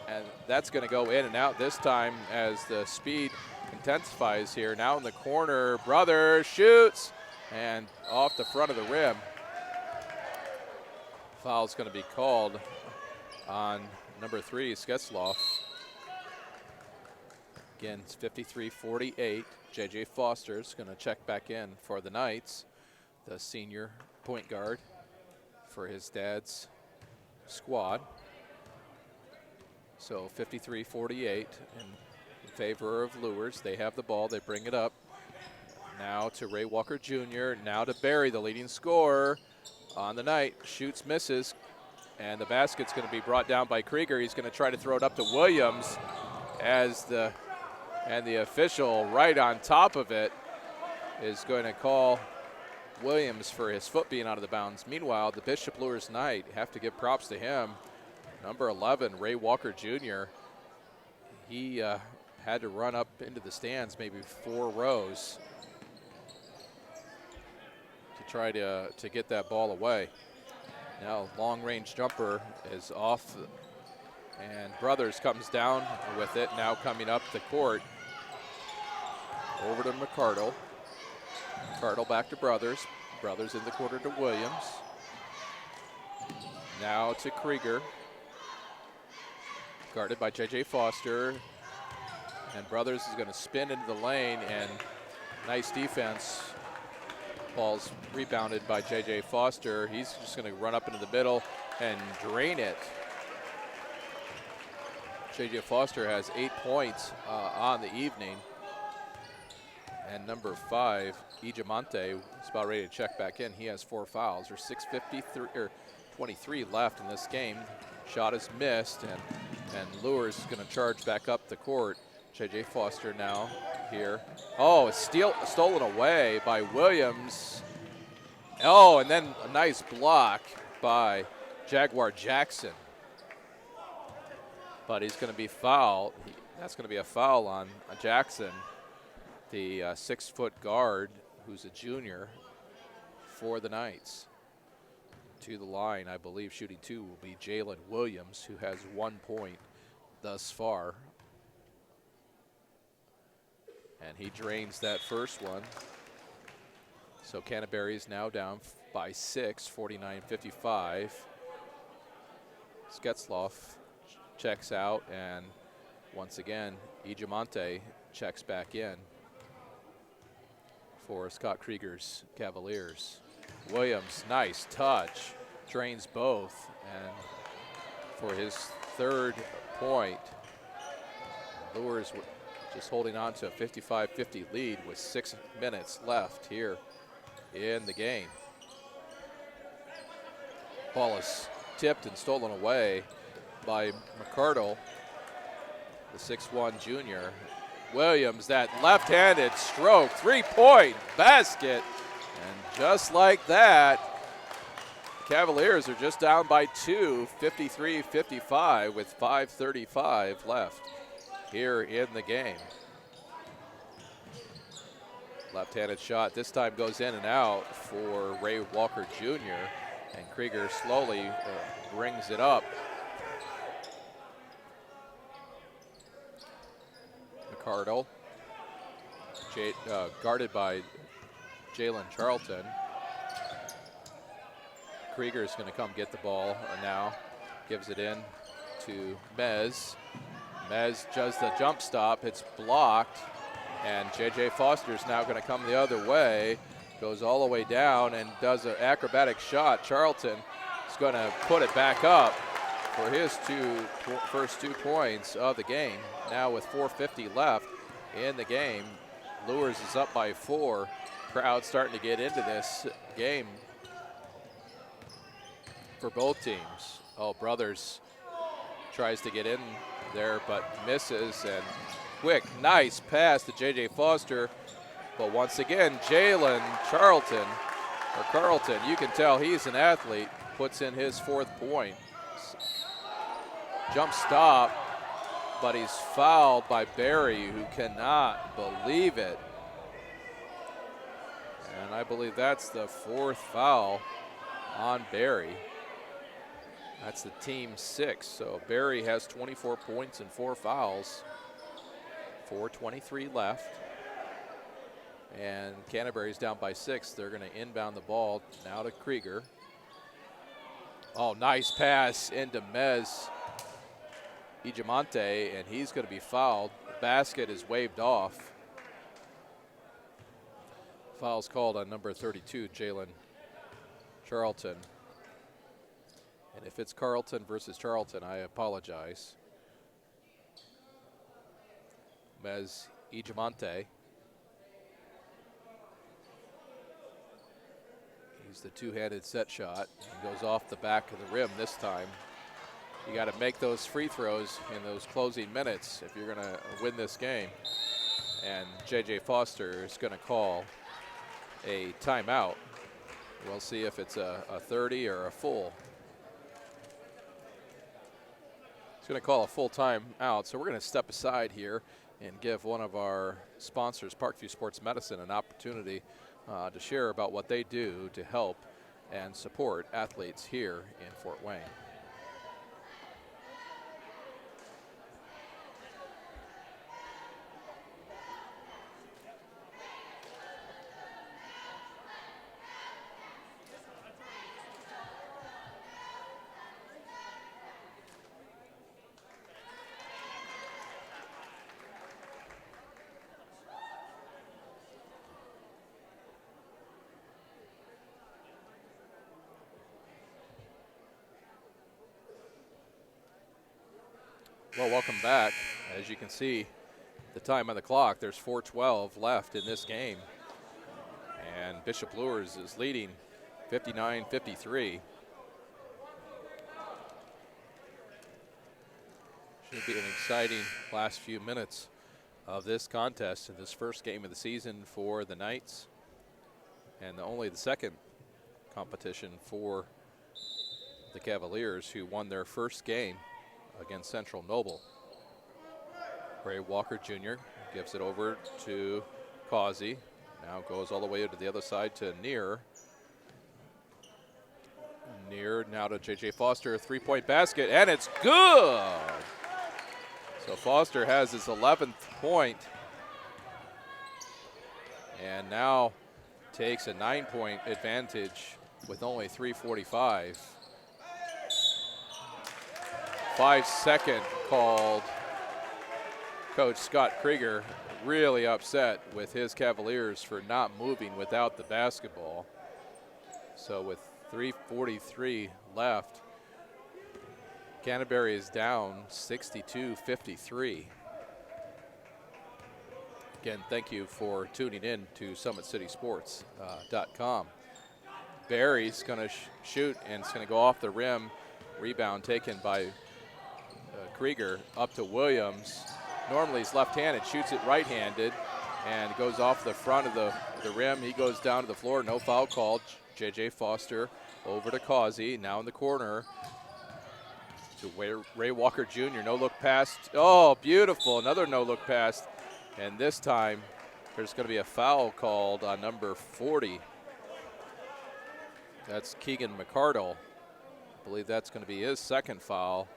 and that's going to go in and out this time as the speed intensifies here. Now in the corner, Brothers shoots, and off the front of the rim. Foul's going to be called on number 3, Sketzloff. Again, it's 53-48. J.J. Foster's going to check back in for the Knights, the senior point guard for his dad's squad. So 53-48 in favor of Luers. They have the ball. They bring it up. Now to Ray Walker Jr. Now to Barry, the leading scorer on the night. Shoots, misses, and the basket's going to be brought down by Krieger. He's going to try to throw it up to Williams as the official right on top of it is going to call Williams for his foot being out of the bounds. Meanwhile, the Bishop Luers Knight, have to give props to him. Number 11, Ray Walker Jr. He had to run up into the stands maybe 4 rows to try to get that ball away. Now long-range jumper is off, and Brothers comes down with it. Now coming up the court, over to McCardle. McCardle back to Brothers. Brothers in the corner to Williams. Now to Krieger. Guarded by J.J. Foster. And Brothers is going to spin into the lane, and nice defense. Ball's rebounded by J.J. Foster. He's just going to run up into the middle and drain it. J.J. Foster has 8 points on the evening. And number 5, Ijamonte, is about ready to check back in. He has 4 fouls. There's 23 left in this game. Shot is missed, and Luers is going to charge back up the court. J.J. Foster now here. Oh, it's stolen away by Williams. Oh, and then a nice block by Jaguar Jackson. But he's going to be fouled. That's going to be a foul on Jackson, the 6-foot guard who's a junior for the Knights. To the line, I believe shooting 2 will be Jalen Williams, who has 1 point thus far. And he drains that first one. So Canterbury is now down by 6, 49-55. Sketzloff checks out, and once again, Ijamonte checks back in for Scott Krieger's Cavaliers. Williams, nice touch, drains both, and for his 3rd point, Luers just holding on to a 55-50 lead with 6 minutes left here in the game. Ball is tipped and stolen away by McCardle, the 6'1 junior. Williams, that left-handed stroke, 3-point basket. And just like that, the Cavaliers are just down by 2, 53-55 with 5:35 left here in the game. Left-handed shot this time goes in and out for Ray Walker Jr. And Krieger slowly brings it up. McCardle, guarded by Jalen Charlton. Krieger is going to come get the ball now. Gives it in to Mez. Mez does the jump stop. It's blocked. And J.J. Foster is now going to come the other way. Goes all the way down and does an acrobatic shot. Charlton is going to put it back up for his first 2 points of the game. Now with 4:50 left in the game, Luers is up by 4. Crowd starting to get into this game for both teams. Oh, Brothers tries to get in there but misses, and quick, nice pass to J.J. Foster. But once again, Jalen Carlton, you can tell he's an athlete, puts in his 4th point. Jump stop, but he's fouled by Barry, who cannot believe it. And I believe that's the 4th foul on Barry. That's the team 6. So Barry has 24 points and 4 fouls. 4:23 left. And Canterbury's down by 6. They're going to inbound the ball now to Krieger. Oh, nice pass into Mez Ijamonte, and he's going to be fouled. The basket is waved off. Foul's called on number 32, Jalen Charlton. And if it's Carlton versus Charlton, I apologize. Mez Ijamonte. He's the two-handed set shot. He goes off the back of the rim this time. You got to make those free throws in those closing minutes if you're going to win this game. And J.J. Foster is going to call a timeout. We'll see if it's a 30 or a full. He's going to call a full timeout, so we're going to step aside here and give one of our sponsors, Parkview Sports Medicine, an opportunity to share about what they do to help and support athletes here in Fort Wayne. Well, welcome back. As you can see, the time on the clock, there's 4:12 left in this game. And Bishop Luers is leading 59-53. Should be an exciting last few minutes of this contest in this first game of the season for the Knights. And only the second competition for the Cavaliers, who won their first game against Central Noble. Ray Walker Jr. gives it over to Causey. Now goes all the way to the other side to Neer. Neer now to J.J. Foster, a three-point basket, and it's good! So Foster has his 11th point and now takes a 9-point advantage with only 3:45. 5-second called. Coach Scott Krieger really upset with his Cavaliers for not moving without the basketball. So with 3:43 left, Canterbury is down 62-53. Again, thank you for tuning in to SummitCitySports.com. Barry's going to shoot, and it's going to go off the rim. Rebound taken by Krieger up to Williams. Normally he's left-handed, shoots it right-handed, and goes off the front of the rim. He goes down to the floor, no foul called. J.J. Foster over to Causey, now in the corner to Ray Walker Jr. No-look pass. Oh, beautiful, another no-look pass. And this time there's going to be a foul called on number 40. That's Keegan McCardle. I believe that's going to be his second foul.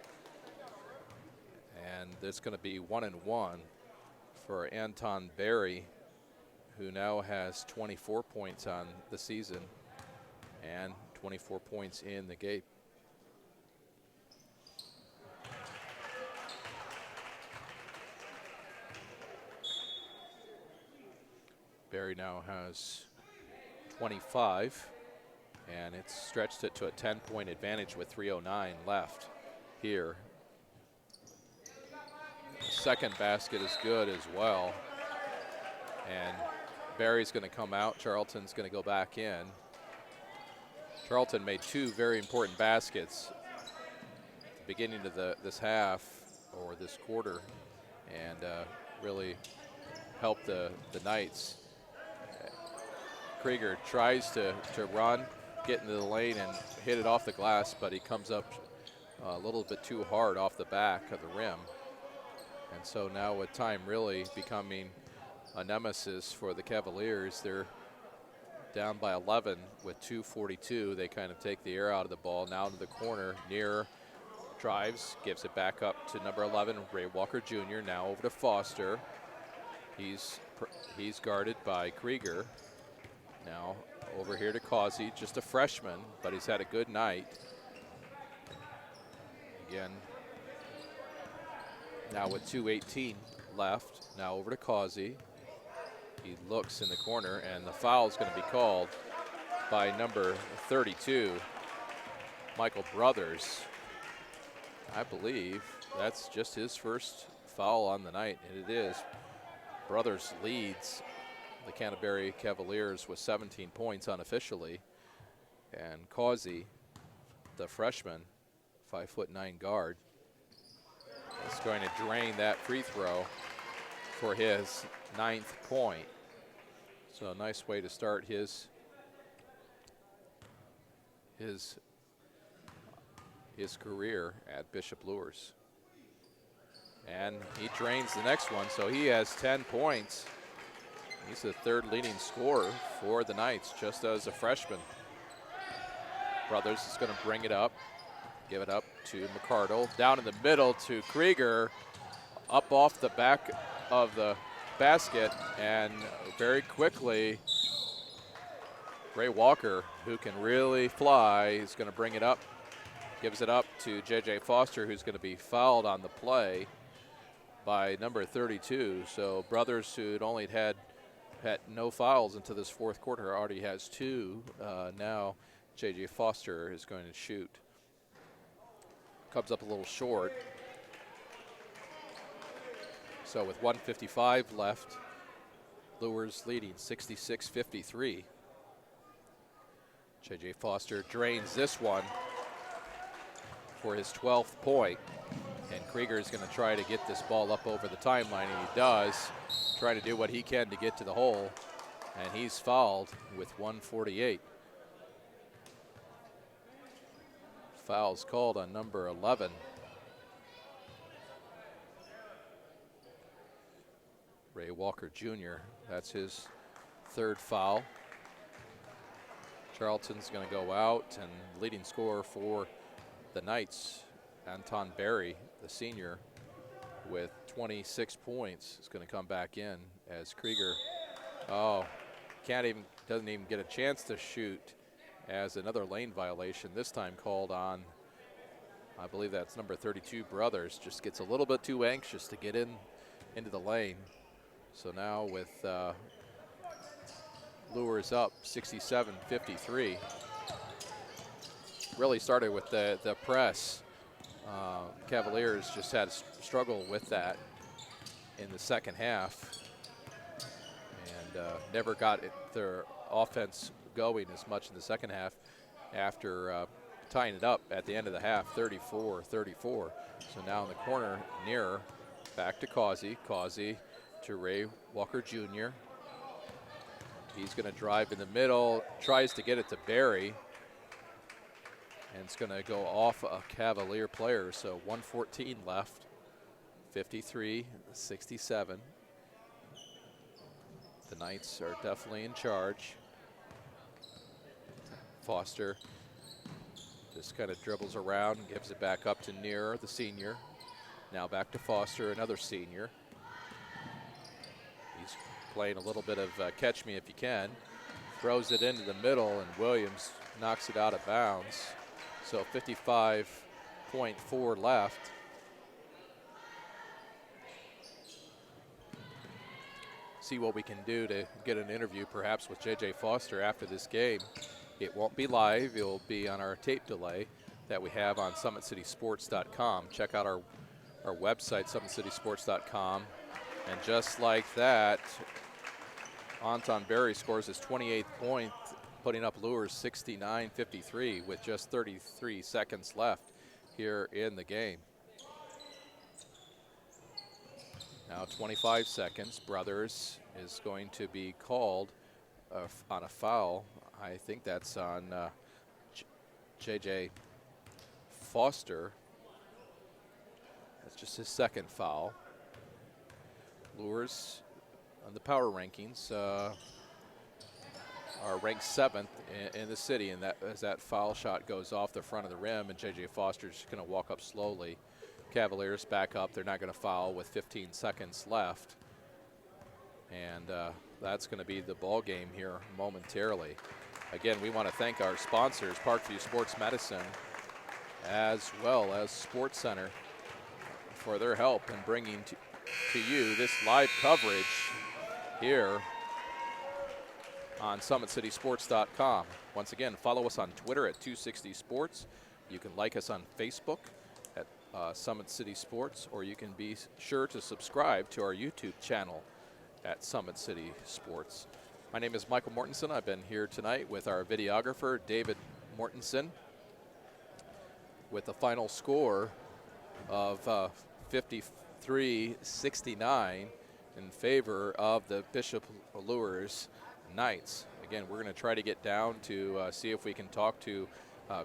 And it's going to be 1-1 for Anton Barry, who now has 24 points on the season and 24 points in the game. Barry now has 25, and it's stretched it to a 10-point advantage with 3:09 left here. The second basket is good as well. And Barry's going to come out. Charlton's going to go back in. Charlton made 2 very important baskets at the beginning of this half or this quarter, and really helped the Knights. Krieger tries to run, get into the lane and hit it off the glass, but he comes up a little bit too hard off the back of the rim. And so now with time really becoming a nemesis for the Cavaliers, they're down by 11 with 2:42. They kind of take the air out of the ball. Now to the corner, near drives, gives it back up to number 11, Ray Walker Jr. Now over to Foster. He's guarded by Krieger. Now over here to Causey, just a freshman, but he's had a good night. Again, now with 2:18 left, now over to Causey. He looks in the corner, and the foul is going to be called by number 32, Michael Brothers. I believe that's just his first foul on the night, and it is. Brothers leads the Canterbury Cavaliers with 17 points unofficially, and Causey, the freshman, 5'9" guard, is going to drain that free throw for his 9th point. So a nice way to start his career at Bishop Luers. And he drains the next one, so he has 10 points. He's the 3rd leading scorer for the Knights, just as a freshman. Brothers is going to bring it up, give it up to McCardle, down in the middle to Krieger, up off the back of the basket, and very quickly Ray Walker, who can really fly, is going to bring it up, gives it up to J.J. Foster, who's going to be fouled on the play by number 32. So Brothers, who'd only had no fouls into this 4th quarter, already has 2. Now J.J. Foster is going to shoot. Comes up a little short. So with 1:55 left, Luers leading 66-53. J.J. Foster drains this one for his 12th point. And Krieger is going to try to get this ball up over the timeline, and he does. Trying to do what he can to get to the hole. And he's fouled with 1:48. Foul's called on number 11. Ray Walker Jr., that's his 3rd foul. Charlton's going to go out, and leading scorer for the Knights, Anton Berry, the senior, with 26 points, is going to come back in as Krieger, doesn't even get a chance to shoot, as another lane violation, this time called on, I believe that's number 32, Brothers, just gets a little bit too anxious to get into the lane. So now with Luers up 67-53. Really started with the press. Cavaliers just had a struggle with that in the second half, and never got their offense going as much in the second half after tying it up at the end of the half, 34-34. So now in the corner, nearer, back to Causey. Causey to Ray Walker Jr. He's going to drive in the middle, tries to get it to Barry, and it's going to go off a Cavalier player. So 1:14 left, 53-67. The Knights are definitely in charge. Foster just kind of dribbles around and gives it back up to Near, the senior. Now back to Foster, another senior. He's playing a little bit of catch me if you can. Throws it into the middle, and Williams knocks it out of bounds. So 55.4 left. See what we can do to get an interview perhaps with J.J. Foster after this game. It won't be live. It'll be on our tape delay that we have on SummitCitySports.com. Check out our website, SummitCitySports.com. And just like that, Anton Berry scores his 28th point, putting up Luers 69-53 with just 33 seconds left here in the game. Now 25 seconds. Brothers is going to be called on a foul. I think that's on J.J. Foster. That's just his second foul. Luers on the power rankings are ranked 7th in the city, and that as that foul shot goes off the front of the rim, and J.J. Foster's just going to walk up slowly. Cavaliers back up. They're not going to foul with 15 seconds left, and that's going to be the ball game here momentarily. Again, we want to thank our sponsors, Parkview Sports Medicine, as well as Sports Center, for their help in bringing to you this live coverage here on SummitCitySports.com. Once again, follow us on Twitter at 260 Sports. You can like us on Facebook at Summit City Sports, or you can be sure to subscribe to our YouTube channel at Summit City Sports. My name is Michael Mortensen. I've been here tonight with our videographer, David Mortensen, with the final score of 53-69 in favor of the Bishop Luers Knights. Again, we're going to try to get down to see if we can talk to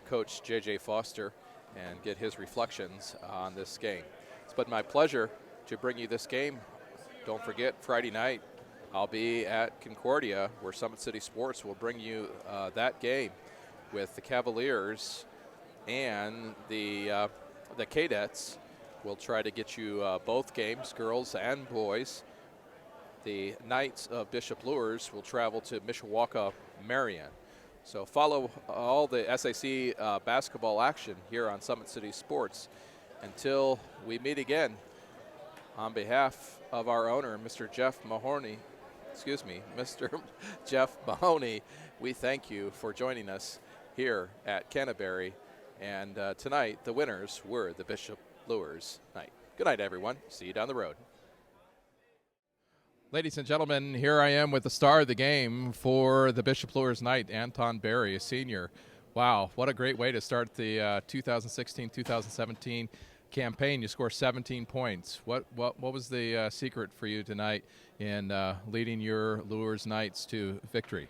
Coach J.J. Foster and get his reflections on this game. It's been my pleasure to bring you this game. Don't forget, Friday night, I'll be at Concordia, where Summit City Sports will bring you that game with the Cavaliers and the Cadets. We'll try to get you both games, girls and boys. The Knights of Bishop Luers will travel to Mishawaka, Marion. So follow all the SAC basketball action here on Summit City Sports. Until we meet again, on behalf of our owner, Mr. Jeff Mahoney, Mr. Jeff Mahoney, we thank you for joining us here at Canterbury. And tonight, the winners were the Bishop Luers Knight. Good night, everyone. See you down the road. Ladies and gentlemen, here I am with the star of the game for the Bishop Luers Knight, Anton Berry, a senior. Wow, what a great way to start the 2016-2017 campaign. You score 17 points. What was the secret for you tonight in leading your Luers Knights to victory?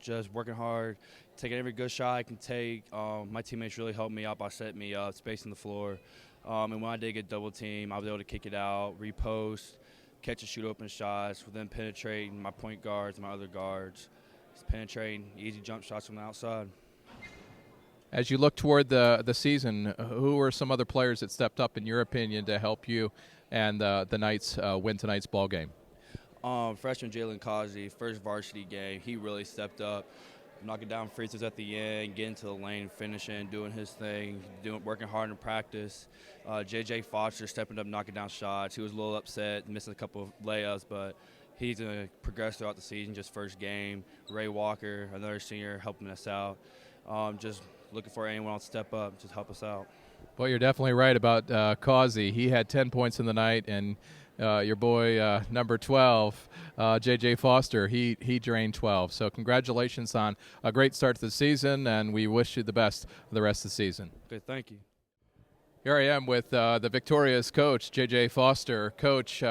Just working hard, taking every good shot I can take. My teammates really helped me out by setting me up, spacing the floor. And when I did get double team, I was able to kick it out, repost, catch and shoot open shots, then penetrating my point guards and my other guards. Just penetrating easy jump shots from the outside.
As you look toward the season, who are some other players that stepped up, in your opinion, to help you and the Knights win tonight's ball game?
Freshman Jalen Causey, first varsity game, he really stepped up, knocking down free throws at the end, getting to the lane, finishing, doing his thing, working hard in practice. J.J. Foster stepping up, knocking down shots. He was a little upset, missing a couple of layups, but he's going to progress throughout the season, just first game. Ray Walker, another senior, helping us out. Just looking for anyone else to step up, just help us out.
Well, you're definitely right about Causey. He had 10 points in the night, and your boy, number 12, J.J. Foster, he drained 12. So congratulations on a great start to the season, and we wish you the best for the rest of the season.
Okay, thank you.
Here I am with the victorious coach, J.J. Foster. Coach,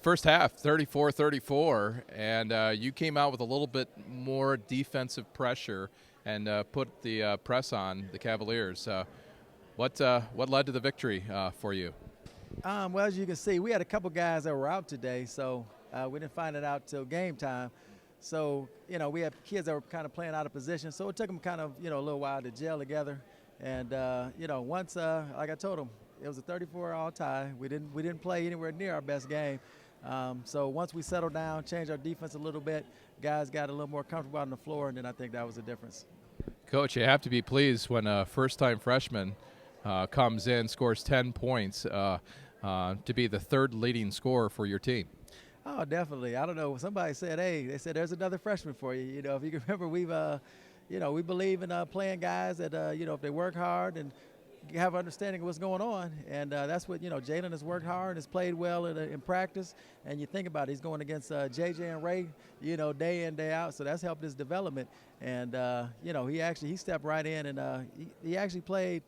first half, 34-34, and you came out with a little bit more defensive pressure and put the press on the Cavaliers. What led to the victory for you?
Well, as you can see, we had a couple guys that were out today, so we didn't find it out till game time. So, we had kids that were kind of playing out of position, so it took them kind of, a little while to gel together. And, once, like I told them, it was a 34-all tie. We didn't play anywhere near our best game. So once we settled down, changed our defense a little bit, guys got a little more comfortable on the floor, and then I think that was the difference.
Coach, you have to be pleased when a first-time freshman comes in, scores 10 points to be the third leading scorer for your team.
Oh, definitely. I don't know. Somebody said, they said there's another freshman for you. If you can remember, we believe in playing guys that, if they work hard and have an understanding of what's going on, and that's what, Jalen has worked hard, has played well in practice, and you think about it, he's going against JJ and Ray, day in, day out, so that's helped his development, and, he stepped right in, and he actually played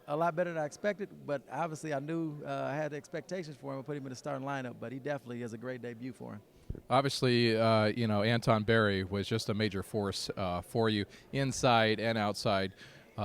a lot better than I expected, but obviously I knew I had expectations for him and put him in the starting lineup, but he definitely is a great debut for him.
Obviously, Anton Berry was just a major force for you inside and outside,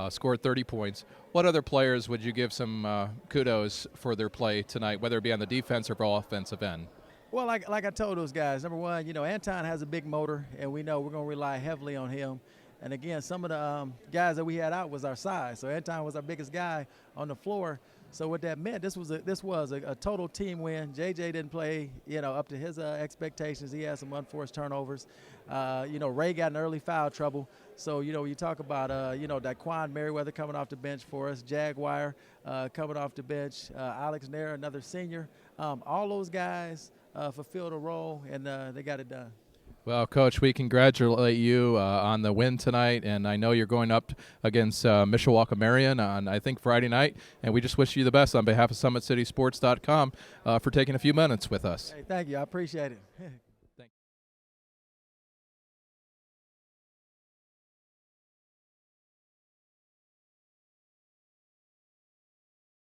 scored 30 points. What other players would you give some kudos for their play tonight, whether it be on the defensive or offensive end?
Well, like I told those guys, number one, Anton has a big motor, and we know we're going to rely heavily on him. And again, some of the guys that we had out was our size. So Anton was our biggest guy on the floor. So what that meant, this was a total team win. JJ didn't play, up to his expectations. He had some unforced turnovers. Ray got in early foul trouble. So, you talk about, Daquan Merriweather coming off the bench for us, Jaguar coming off the bench, Alex Nair, another senior. All those guys fulfilled a role, and they got it done.
Well, Coach, we congratulate you on the win tonight, and I know you're going up against Mishawaka Marion on, I think, Friday night, and we just wish you the best on behalf of SummitCitySports.com for taking a few minutes with us.
Hey, thank you. I appreciate it.